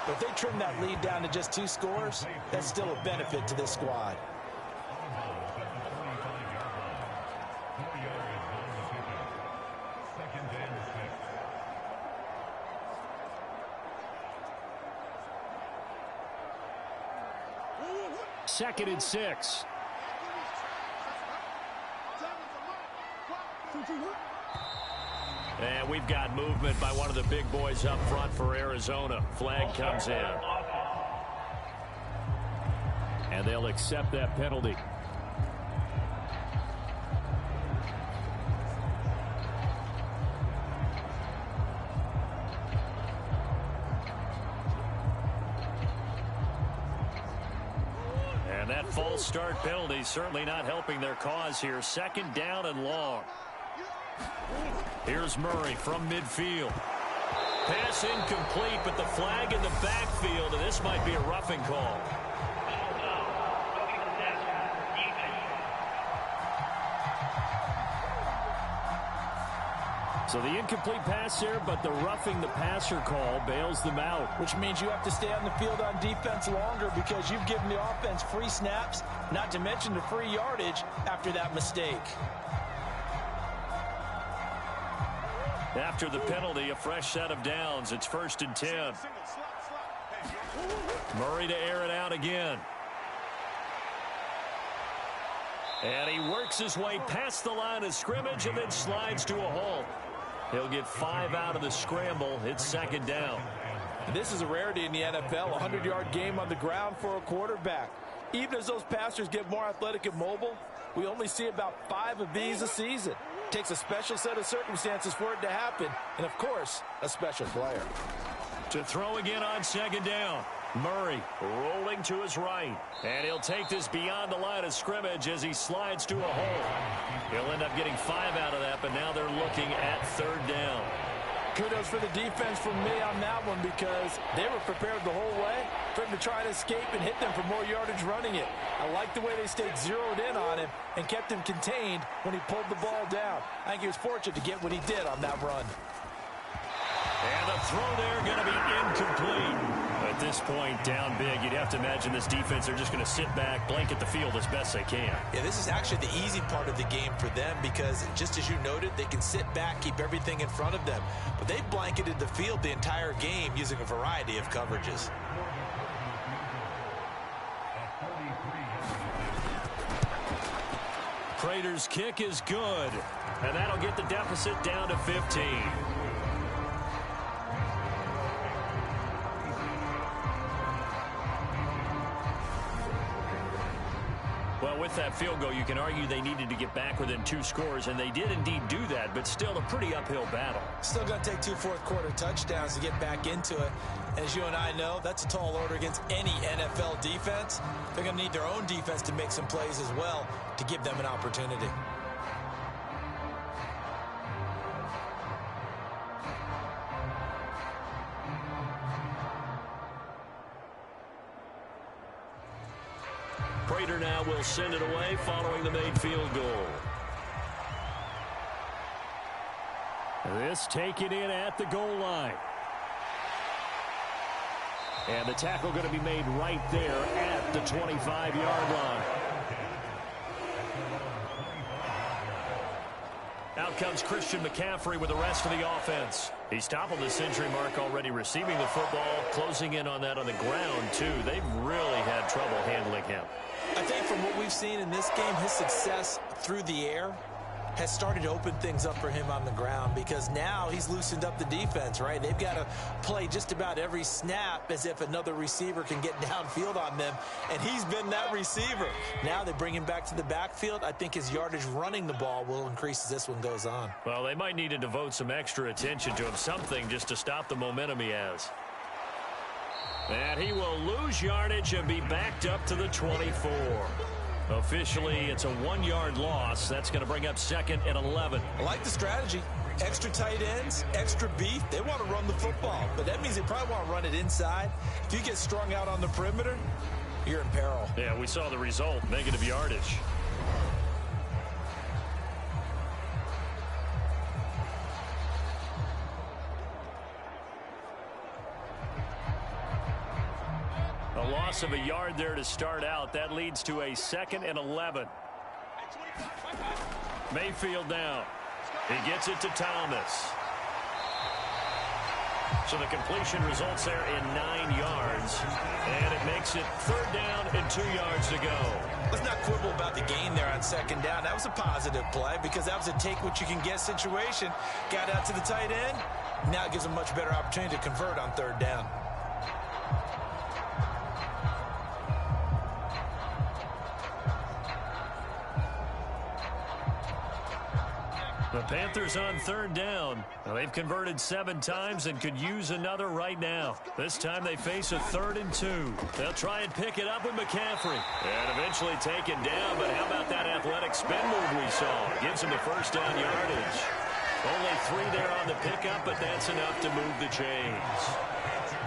But if they trim that lead down to just 2 scores, that's still a benefit to this squad. Second and 6. And we've got movement by one of the big boys up front for Arizona. Flag comes in. And they'll accept that penalty. And that false start penalty certainly not helping their cause here. 2nd down and long. Here's Murray from midfield. Pass incomplete, but the flag in the backfield, and this might be a roughing call. So the incomplete pass there, but the roughing the passer call bails them out. Which means you have to stay on the field on defense longer because you've given the offense free snaps, not to mention the free yardage after that mistake. After the penalty, a fresh set of downs. It's 1st and 10. Murray to air it out again. And he works his way past the line of scrimmage and then slides to a halt. He'll get 5 out of the scramble. It's 2nd down. And this is a rarity in the NFL, a 100-yard game on the ground for a quarterback. Even as those passers get more athletic and mobile, we only see about 5 of these a season. It takes a special set of circumstances for it to happen, and, of course, a special player. To throw again on 2nd down. Murray rolling to his right. And he'll take this beyond the line of scrimmage as he slides to a hole. He'll end up getting 5 out of that, but now they're looking at 3rd down. Kudos for the defense from me on that one because they were prepared the whole way for him to try to escape and hit them for more yardage running it. I like the way they stayed zeroed in on him and kept him contained when he pulled the ball down. I think he was fortunate to get what he did on that run. And the throw there going to be incomplete. At this point, down big, you'd have to imagine this defense, they're just going to sit back, blanket the field as best they can. Yeah, this is actually the easy part of the game for them because, just as you noted, they can sit back, keep everything in front of them. But they've blanketed the field the entire game using a variety of coverages. Prater's kick is good, and that'll get the deficit down to 15. Well, with that field goal, you can argue they needed to get back within 2 scores, and they did indeed do that, but still a pretty uphill battle. Still going to take 2 fourth-quarter touchdowns to get back into it. As you and I know, that's a tall order against any NFL defense. They're going to need their own defense to make some plays as well to give them an opportunity. Prater now will send it away following the made field goal. This taken in at the goal line. And the tackle going to be made right there at the 25-yard line. Out comes Christian McCaffrey with the rest of the offense. He's toppled the century mark already receiving the football, closing in on that on the ground, too. They've really had trouble handling him. I think from what we've seen in this game, his success through the air has started to open things up for him on the ground because now he's loosened up the defense, right? They've got to play just about every snap as if another receiver can get downfield on them, and he's been that receiver. Now they bring him back to the backfield. I think his yardage running the ball will increase as this one goes on. Well, they might need to devote some extra attention to him, something just to stop the momentum he has. And he will lose yardage and be backed up to the 24. Officially, it's a 1-yard loss. That's going to bring up 2nd and 11. I like the strategy. Extra tight ends, extra beef. They want to run the football, but that means they probably want to run it inside. If you get strung out on the perimeter, you're in peril. Yeah, we saw the result, negative yardage. A loss of a yard there to start out. That leads to a 2nd and 11. Mayfield down. He gets it to Thomas. So the completion results there in 9 yards. And it makes it 3rd down and 2 yards to go. Let's not quibble about the gain there on 2nd down. That was a positive play because that was a take-what-you-can-get situation. Got out to the tight end. Now it gives them a much better opportunity to convert on 3rd down. The Panthers on 3rd down. Now they've converted 7 times and could use another right now. This time they face a 3rd and 2. They'll try and pick it up with McCaffrey. And eventually taken down, but how about that athletic spin move we saw? Gives him the 1st down yardage. Only 3 there on the pickup, but that's enough to move the chains.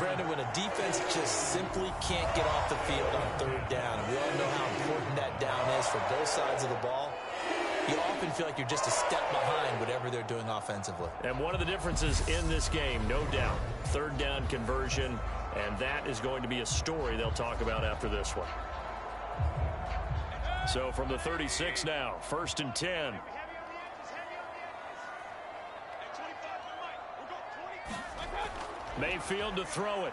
Brandon, when a defense just simply can't get off the field on 3rd down, and we all know how important that down is for both sides of the ball, you often feel like you're just a step behind whatever they're doing offensively. And one of the differences in this game, no doubt, third down conversion, and that is going to be a story they'll talk about after this one. So from the 36 now, 1st and 10. Mayfield to throw it.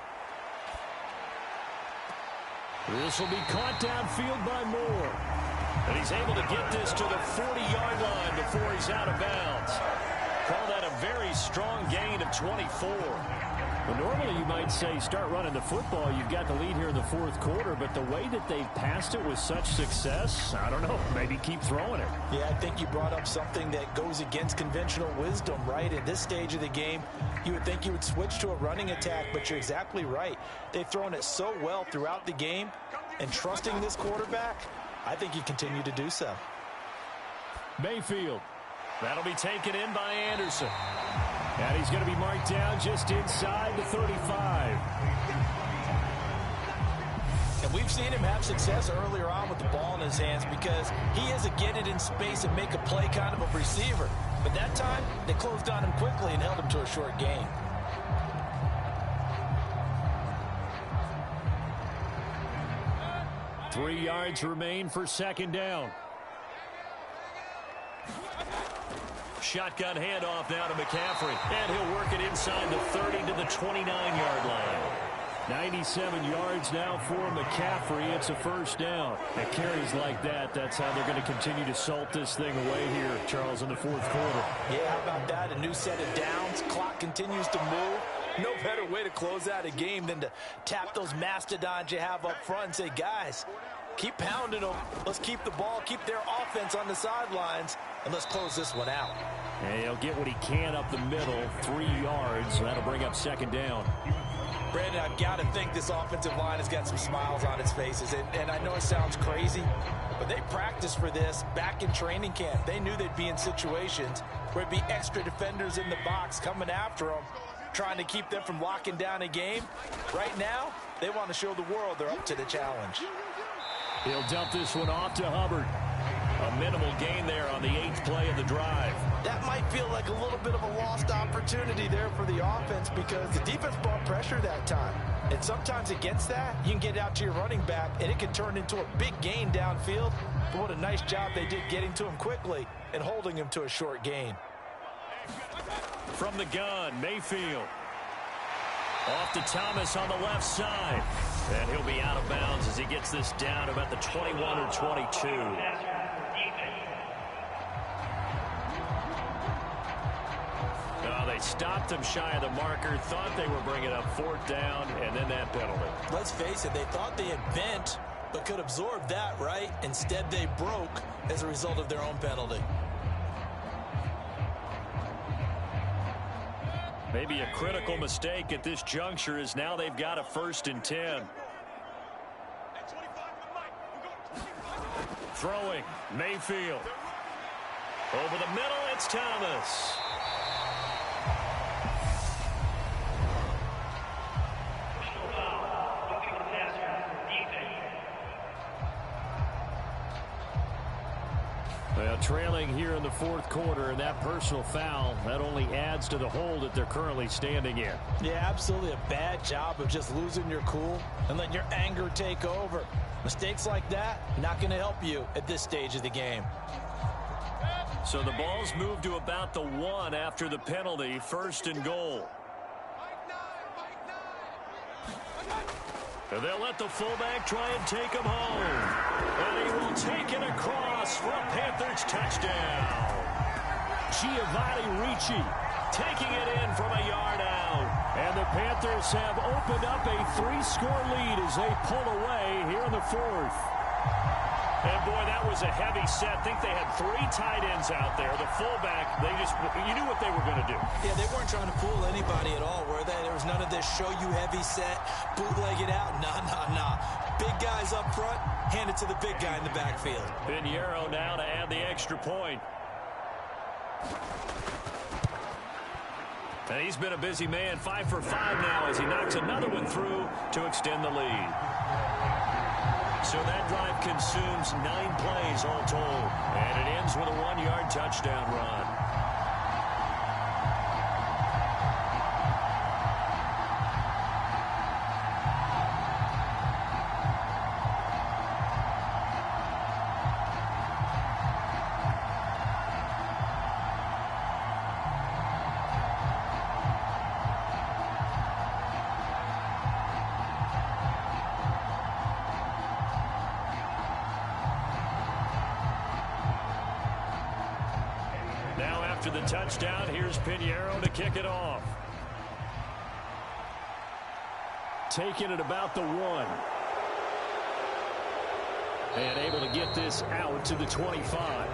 This will be caught downfield by Moore. And he's able to get this to the 40-yard line before he's out of bounds. Call that a very strong gain of 24. Well, normally you might say start running the football. You've got the lead here in the 4th quarter, but the way that they've passed it with such success, I don't know, maybe keep throwing it. Yeah, I think you brought up something that goes against conventional wisdom, right? At this stage of the game, you would think you would switch to a running attack, but you're exactly right. They've thrown it so well throughout the game, and trusting this quarterback, I think you continue to do so. Mayfield. That'll be taken in by Anderson. And he's going to be marked down just inside the 35. And we've seen him have success earlier on with the ball in his hands because he is a get it in space and make a play kind of a receiver. But that time, they closed on him quickly and held him to a short gain. Three yards remain for 2nd down. Shotgun handoff now to McCaffrey. And he'll work it inside the 30 to the 29-yard line. 97 yards now for McCaffrey. It's a 1st down. At carries like that, that's how they're going to continue to salt this thing away here, Charles, in the 4th quarter. Yeah, how about that? A new set of downs. Clock continues to move. No better way to close out a game than to tap those mastodons you have up front and say, guys, keep pounding them. Let's keep the ball, keep their offense on the sidelines, and let's close this one out. And he'll get what he can up the middle, 3 yards. That'll bring up 2nd down. Brandon, I've got to think this offensive line has got some smiles on its faces. And I know it sounds crazy, but they practiced for this back in training camp. They knew they'd be in situations where it'd be extra defenders in the box coming after them, trying to keep them from locking down a game. Right now, they want to show the world they're up to the challenge. He'll dump this one off to Hubbard. A minimal gain there on the 8th play of the drive. That might feel like a little bit of a lost opportunity there for the offense because the defense brought pressure that time. And sometimes against that, you can get out to your running back, and it can turn into a big gain downfield. But what a nice job they did getting to him quickly and holding him to a short gain. From the gun, Mayfield. Off to Thomas on the left side. And he'll be out of bounds as he gets this down about the 21 or 22. They stopped him shy of the marker, thought they were bringing up 4th down, and then that penalty. Let's face it, they thought they had bent, but could absorb that, right? Instead, they broke as a result of their own penalty. Maybe a critical mistake at this juncture is now they've got a 1st and 10. Throwing, Mayfield. Over the middle, it's Thomas. Well, trailing here in the 4th quarter, and that personal foul, that only adds to the hole that they're currently standing in. Yeah, absolutely a bad job of just losing your cool and letting your anger take over. Mistakes like that, not going to help you at this stage of the game. So the ball's moved to about the 1 after the penalty, 1st and goal. And they'll let the fullback try and take him home. And he will take it across for a Panthers touchdown. Giovanni Ricci taking it in from a yard out. And the Panthers have opened up a 3-score lead as they pull away here in the 4th. And boy, that was a heavy set. I think they had 3 tight ends out there. The fullback, you knew what they were going to do. Yeah, they weren't trying to fool anybody at all, were they? There was none of this show you heavy set, bootleg it out. Nah. Big guys up front, hand it to the big guy in the backfield. Pinheiro now to add the extra point. And he's been a busy man, 5 for 5 now as he knocks another one through to extend the lead. So that drive consumes 9 plays all told. And it ends with a 1-yard touchdown run. Now after the touchdown, here's Pinheiro to kick it off. Taking it about the 1. And able to get this out to the 25.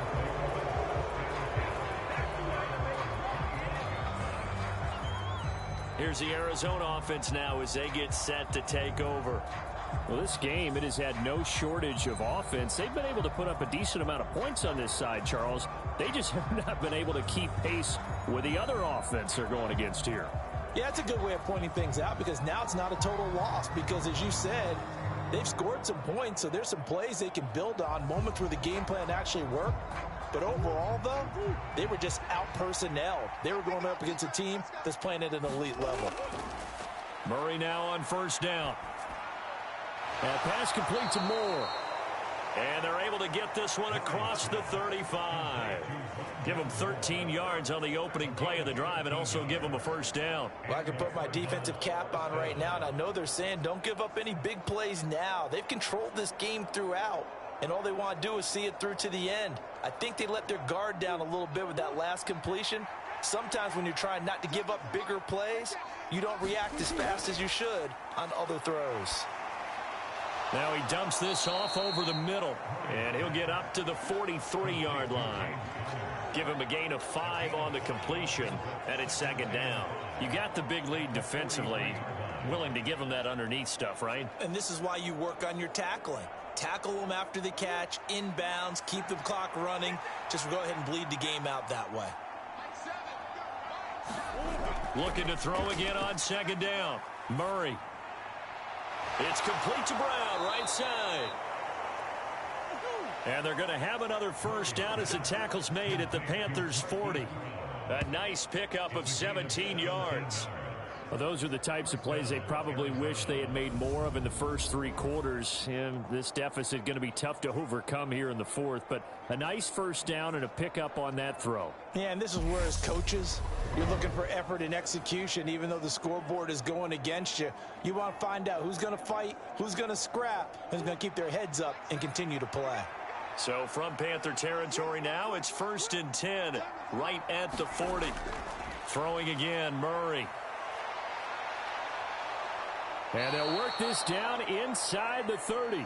Here's the Arizona offense now as they get set to take over. Well, this game, it has had no shortage of offense. They've been able to put up a decent amount of points on this side, Charles. They just have not been able to keep pace with the other offense they're going against here. Yeah, it's a good way of pointing things out because now it's not a total loss because, as you said, they've scored some points, so there's some plays they can build on, moments where the game plan actually worked. But overall, though, they were just out-personnelled. They were going up against a team that's playing at an elite level. Murray now on first down. That pass complete to Moore. And they're able to get this one across the 35. Give them 13 yards on the opening play of the drive and also give them a first down. Well, I can put my defensive cap on right now, and I know they're saying don't give up any big plays now. They've controlled this game throughout, and all they want to do is see it through to the end. I think they let their guard down a little bit with that last completion. Sometimes when you're trying not to give up bigger plays, you don't react as fast as you should on other throws. Now he dumps this off over the middle, and he'll get up to the 43-yard line. Give him a gain of 5 on the completion, and it's second down. You got the big lead defensively, willing to give him that underneath stuff, right? And this is why you work on your tackling. Tackle them after the catch, inbounds, keep the clock running. Just go ahead and bleed the game out that way. Looking to throw again on second down. Murray. It's complete to Brown, right side. And they're going to have another first down as the tackle's made at the Panthers' 40. A nice pickup of 17 yards. Well, those are the types of plays they probably wish they had made more of in the first 3 quarters. And this deficit going to be tough to overcome here in the 4th. But a nice first down and a pickup on that throw. Yeah, and this is where, as coaches, you're looking for effort and execution. Even though the scoreboard is going against you, you want to find out who's going to fight, who's going to scrap, who's going to keep their heads up and continue to play. So from Panther territory now, it's 1st and 10, right at the 40. Throwing again, Murray. And they'll work this down inside the 30.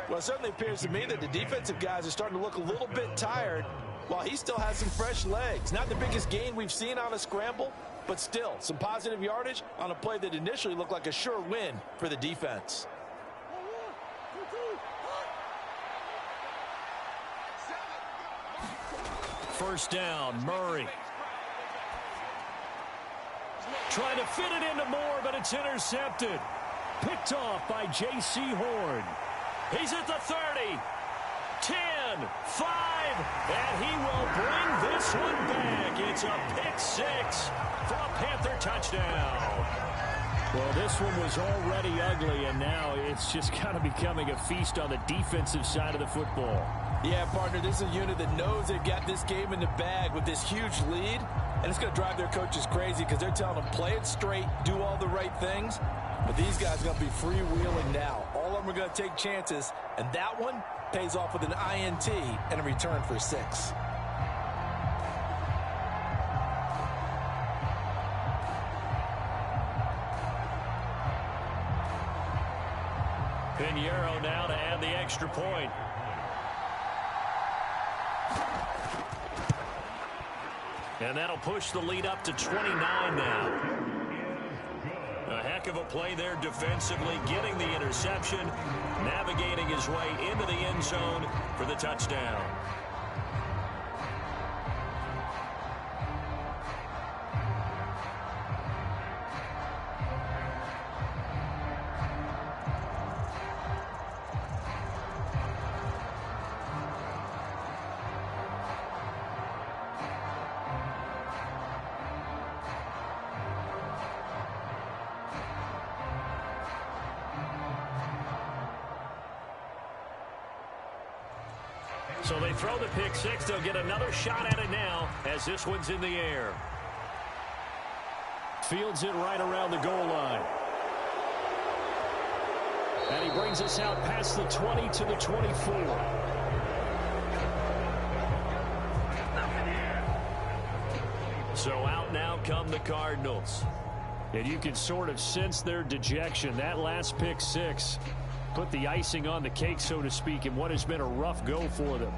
Well, it certainly appears to me that the defensive guys are starting to look a little bit tired while he still has some fresh legs. Not the biggest gain we've seen on a scramble, but still some positive yardage on a play that initially looked like a sure win for the defense. First down, Murray. Trying to fit it into Moore, but it's intercepted. Picked off by J.C. Horn. He's at the 30, 10, 5, and he will bring this one back. It's a pick 6 for a Panther touchdown. Well, this one was already ugly, and now it's just kind of becoming a feast on the defensive side of the football. Yeah, partner, this is a unit that knows they've got this game in the bag with this huge lead, and it's going to drive their coaches crazy because they're telling them play it straight, do all the right things. But these guys are going to be freewheeling now. All of them are going to take chances, and that one pays off with an INT and a return for 6. Pinheiro now to add the extra point. And that'll push the lead up to 29 now. A heck of a play there defensively, getting the interception, navigating his way into the end zone for the touchdown. So they throw the pick six. They'll get another shot at it now as this one's in the air. Fields it right around the goal line. And he brings us out past the 20 to the 24. So out now come the Cardinals. And you can sort of sense their dejection. That last pick six put the icing on the cake, so to speak, in what has been a rough go for them.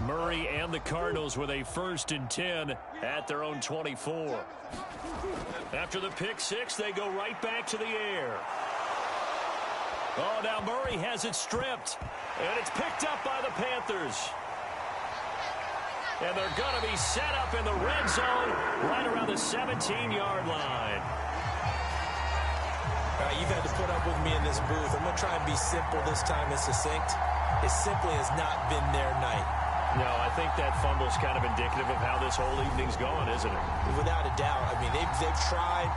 Murray and the Cardinals with a 1st and 10 at their own 24. After the pick six, they go right back to the air. Oh, now Murray has it stripped, and it's picked up by the Panthers. And they're going to be set up in the red zone right around the 17-yard line. All right, you've had to put up with me in this booth. I'm going to try and be simple this time and succinct. It simply has not been their night. No, I think that fumble's kind of indicative of how this whole evening's going, isn't it? Without a doubt. I mean, they've tried,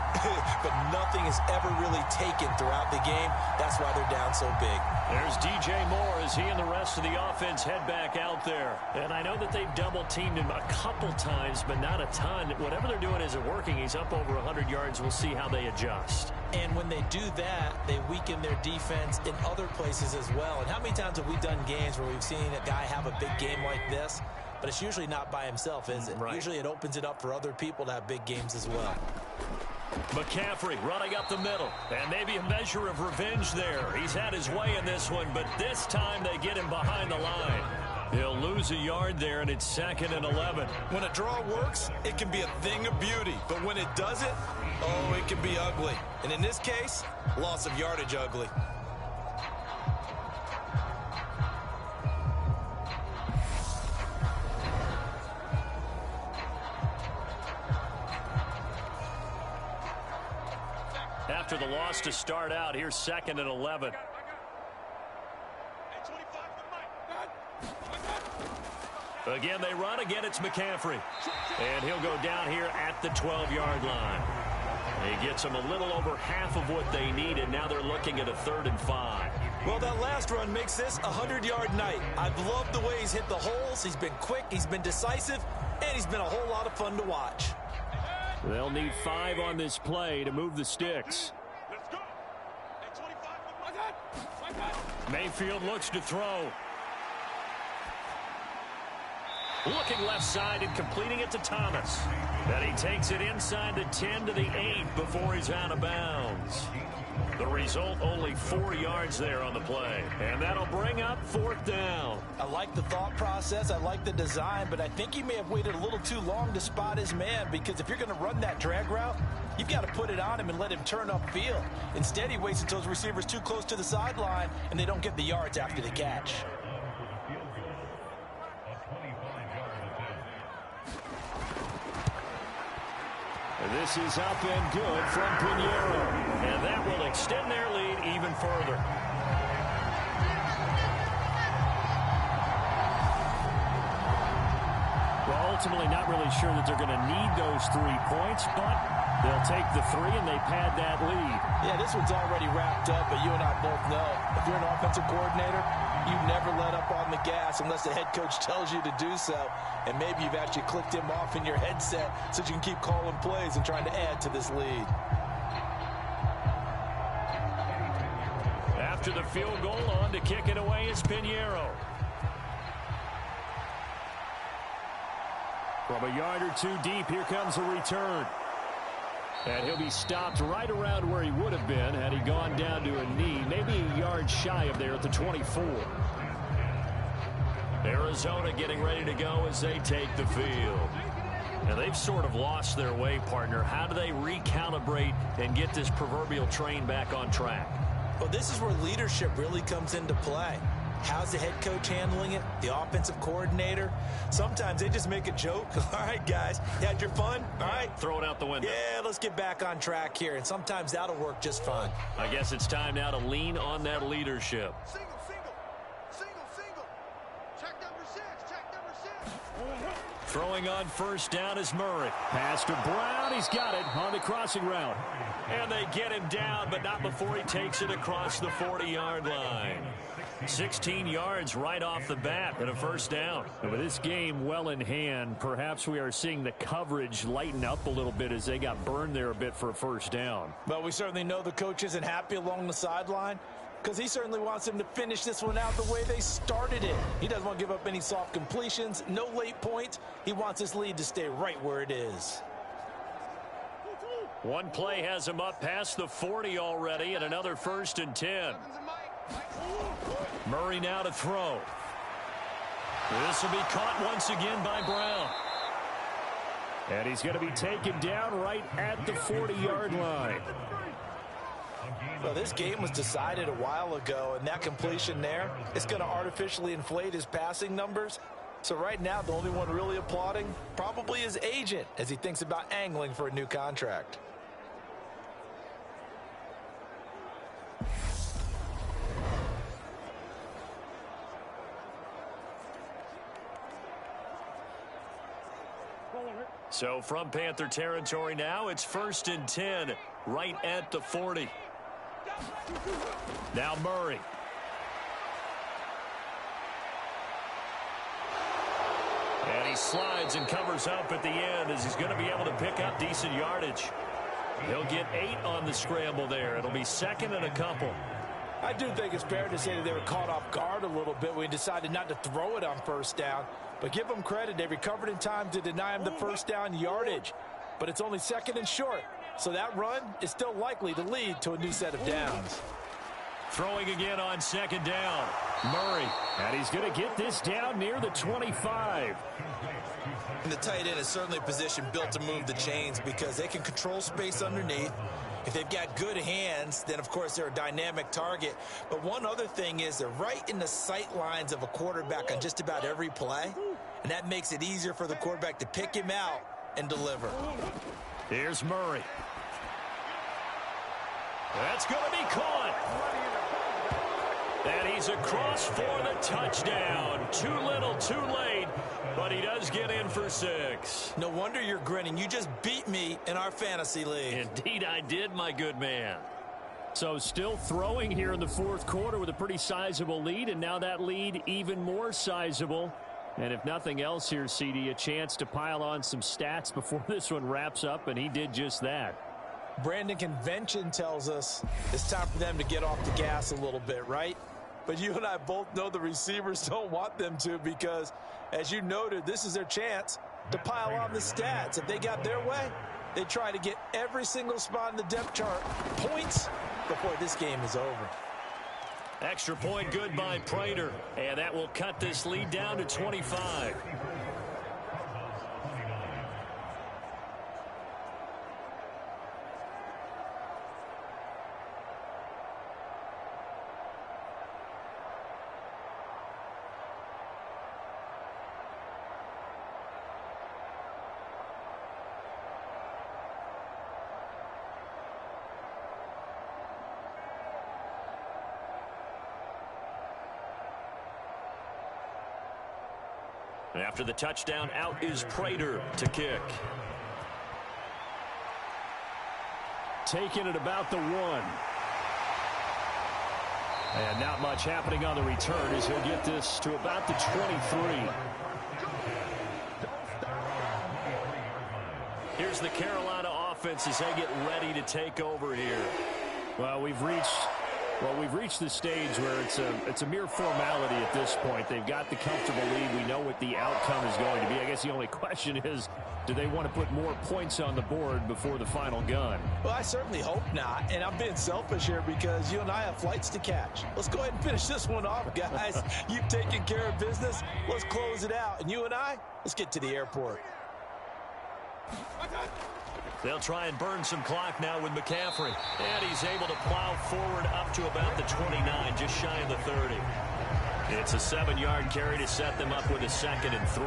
but nothing is ever really taken throughout the game. That's why they're down so big. There's DJ Moore as he and the rest of the offense head back out there. And I know that they've double-teamed him a couple times, but not a ton. Whatever they're doing isn't working. He's up over 100 yards. We'll see how they adjust. And when they do that, they weaken their defense in other places as well. And how many times have we done games where we've seen a guy have a big game like this, but it's usually not by himself, is it? Right. Usually it opens it up for other people to have big games as well. McCaffrey running up the middle, and maybe a measure of revenge there. He's had his way in this one, but this time they get him behind the line. He'll lose a yard there, and it's 2nd and 11. When a draw works, it can be a thing of beauty, but when it doesn't, oh, it can be ugly. And in this case, loss of yardage ugly. After the loss to start out, here's 2nd and 11. Again, they run. Again, it's McCaffrey. And he'll go down here at the 12-yard line. He gets them a little over half of what they needed. Now they're looking at a 3rd and 5. Well, that last run makes this a 100-yard night. I've loved the way he's hit the holes. He's been quick. He's been decisive. And he's been a whole lot of fun to watch. They'll need 5 on this play to move the sticks. Mayfield looks to throw. Looking left side and completing it to Thomas. Then he takes it inside the 10 to the 8 before he's out of bounds. The result, only 4 yards there on the play. And that'll bring up 4th down. I like the thought process. I like the design, but I think he may have waited a little too long to spot his man, because if you're going to run that drag route, you've got to put it on him and let him turn upfield. Instead, he waits until his receiver's too close to the sideline, and they don't get the yards after the catch. This is up and good from Pinheiro. And that will extend their lead even further. Well, ultimately not really sure that they're going to need those 3 points, but they'll take the 3 and they pad that lead. Yeah, this one's already wrapped up, but you and I both know if you're an offensive coordinator, you never let up on the gas unless the head coach tells you to do so. And maybe you've actually clicked him off in your headset so you can keep calling plays and trying to add to this lead. After the field goal, on to kick it away is Pinheiro. From a yard or 2 deep, here comes a return. And he'll be stopped right around where he would have been had he gone down to a knee, maybe a yard shy of there at the 24. Arizona getting ready to go as they take the field. Now, they've sort of lost their way, partner. How do they recalibrate and get this proverbial train back on track? Well, this is where leadership really comes into play. How's the head coach handling it? The offensive coordinator? Sometimes they just make a joke. All right, guys, you had your fun? All right. Throw it out the window. Yeah, let's get back on track here. And sometimes that'll work just fine. I guess it's time now to lean on that leadership. Single. Check number 6. Throwing on first down is Murray. Pass to Brown. He's got it on the crossing route. And they get him down, but not before he takes it across the 40-yard line. 16 yards right off the bat and a first down. And with this game well in hand, perhaps we are seeing the coverage lighten up a little bit as they got burned there a bit for a first down. But we certainly know the coach isn't happy along the sideline because he certainly wants them to finish this one out the way they started it. He doesn't want to give up any soft completions, no late points. He wants his lead to stay right where it is. One play has him up past the 40 already, and another 1st and 10. Murray now to throw. This will be caught once again by Brown. And he's going to be taken down right at the 40-yard line. Well, this game was decided a while ago, and that completion there, it's going to artificially inflate his passing numbers. So right now, the only one really applauding probably his agent as he thinks about angling for a new contract. So from Panther territory now, it's 1st and 10 right at the 40. Now Murray. And he slides and covers up at the end as he's going to be able to pick up decent yardage. He'll get 8 on the scramble there. It'll be 2nd and a couple. I do think it's fair to say that they were caught off guard a little bit when he decided not to throw it on first down. But give them credit. They recovered in time to deny him the first down yardage. But it's only 2nd and short. So that run is still likely to lead to a new set of downs. Throwing again on 2nd down. Murray. And he's going to get this down near the 25. And the tight end is certainly a position built to move the chains because they can control space underneath. If they've got good hands, then, of course, they're a dynamic target. But one other thing is they're right in the sight lines of a quarterback on just about every play. And that makes it easier for the quarterback to pick him out and deliver. Here's Murray. That's going to be caught. And he's across for the touchdown. Too little, too late. But he does get in for 6. No wonder you're grinning. You just beat me in our fantasy league. Indeed I did, my good man. So still throwing here in the 4th quarter with a pretty sizable lead, and now that lead even more sizable. And if nothing else here, CD, a chance to pile on some stats before this one wraps up, and he did just that. Brandon, convention tells us it's time for them to get off the gas a little bit, right? But you and I both know the receivers don't want them to because, as you noted, this is their chance to pile on the stats. If they got their way, they try to get every single spot in the depth chart points before this game is over. Extra point good by Prater, and that will cut this lead down to 25. After the touchdown, out is Prater to kick. Taking it about the 1. And not much happening on the return as he'll get this to about the 23. Here's the Carolina offense as they get ready to take over here. Well, we've reached the stage where it's a mere formality at this point. They've got the comfortable lead. We know what the outcome is going to be. I guess the only question is, do they want to put more points on the board before the final gun? Well, I certainly hope not. And I'm being selfish here because you and I have flights to catch. Let's go ahead and finish this one off, guys. You've taken care of business. Let's close it out. And you and I, let's get to the airport. They'll try and burn some clock now with McCaffrey. And he's able to plow forward up to about the 29, just shy of the 30. It's a 7-yard carry to set them up with a 2nd and 3.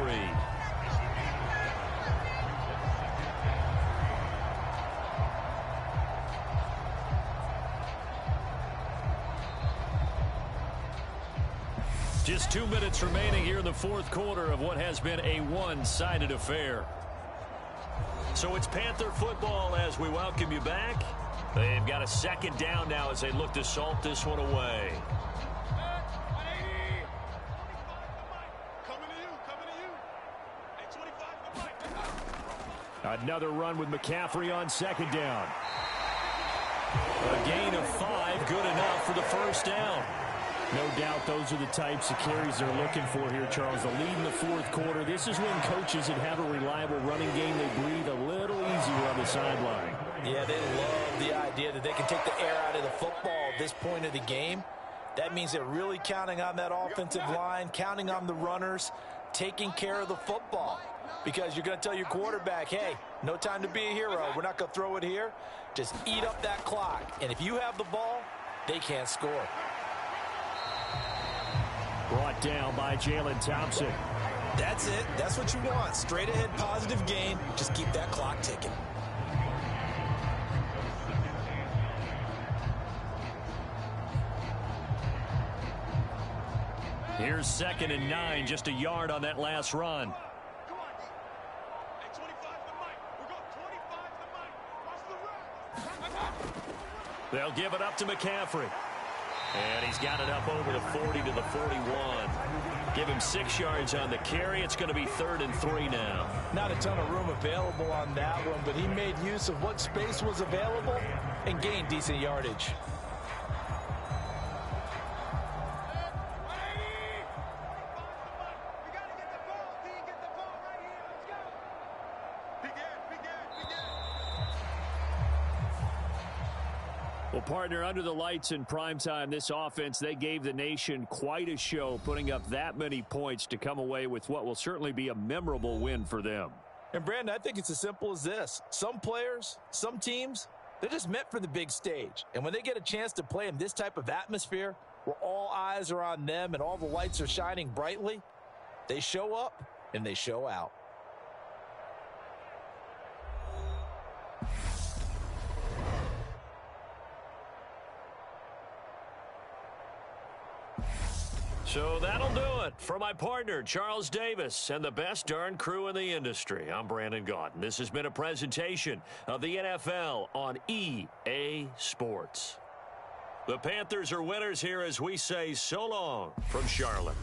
Just 2 minutes remaining here in the fourth quarter of what has been a one-sided affair. So it's Panther football as we welcome you back. They've got a second down now as they look to salt this one away. Another run with McCaffrey on second down. A gain of 5, good enough for the first down. No doubt those are the types of carries they're looking for here, Charles. The lead in the fourth quarter. This is when coaches that have a reliable running game, they breathe a little easier on the sideline. Yeah, they love the idea that they can take the air out of the football at this point of the game. That means they're really counting on that offensive line, counting on the runners, taking care of the football. Because you're going to tell your quarterback, hey, no time to be a hero. We're not going to throw it here. Just eat up that clock. And if you have the ball, they can't score. Brought down by Jalen Thompson. That's it. That's what you want. Straight ahead positive gain. Just keep that clock ticking. Here's 2nd and 9, just a yard on that last run. They'll give it up to McCaffrey. And he's got it up over the 40 to the 41. Give him 6 yards on the carry. It's going to be 3rd and 3 now. Not a ton of room available on that one, but he made use of what space was available and gained decent yardage. Well, partner, under the lights in primetime, this offense, they gave the nation quite a show, putting up that many points to come away with what will certainly be a memorable win for them. And, Brandon, I think it's as simple as this. Some players, some teams, they're just meant for the big stage. And when they get a chance to play in this type of atmosphere where all eyes are on them and all the lights are shining brightly, they show up and they show out. So that'll do it for my partner, Charles Davis, and the best darn crew in the industry. I'm Brandon Gaudin. This has been a presentation of the NFL on EA Sports. The Panthers are winners here as we say so long from Charlotte.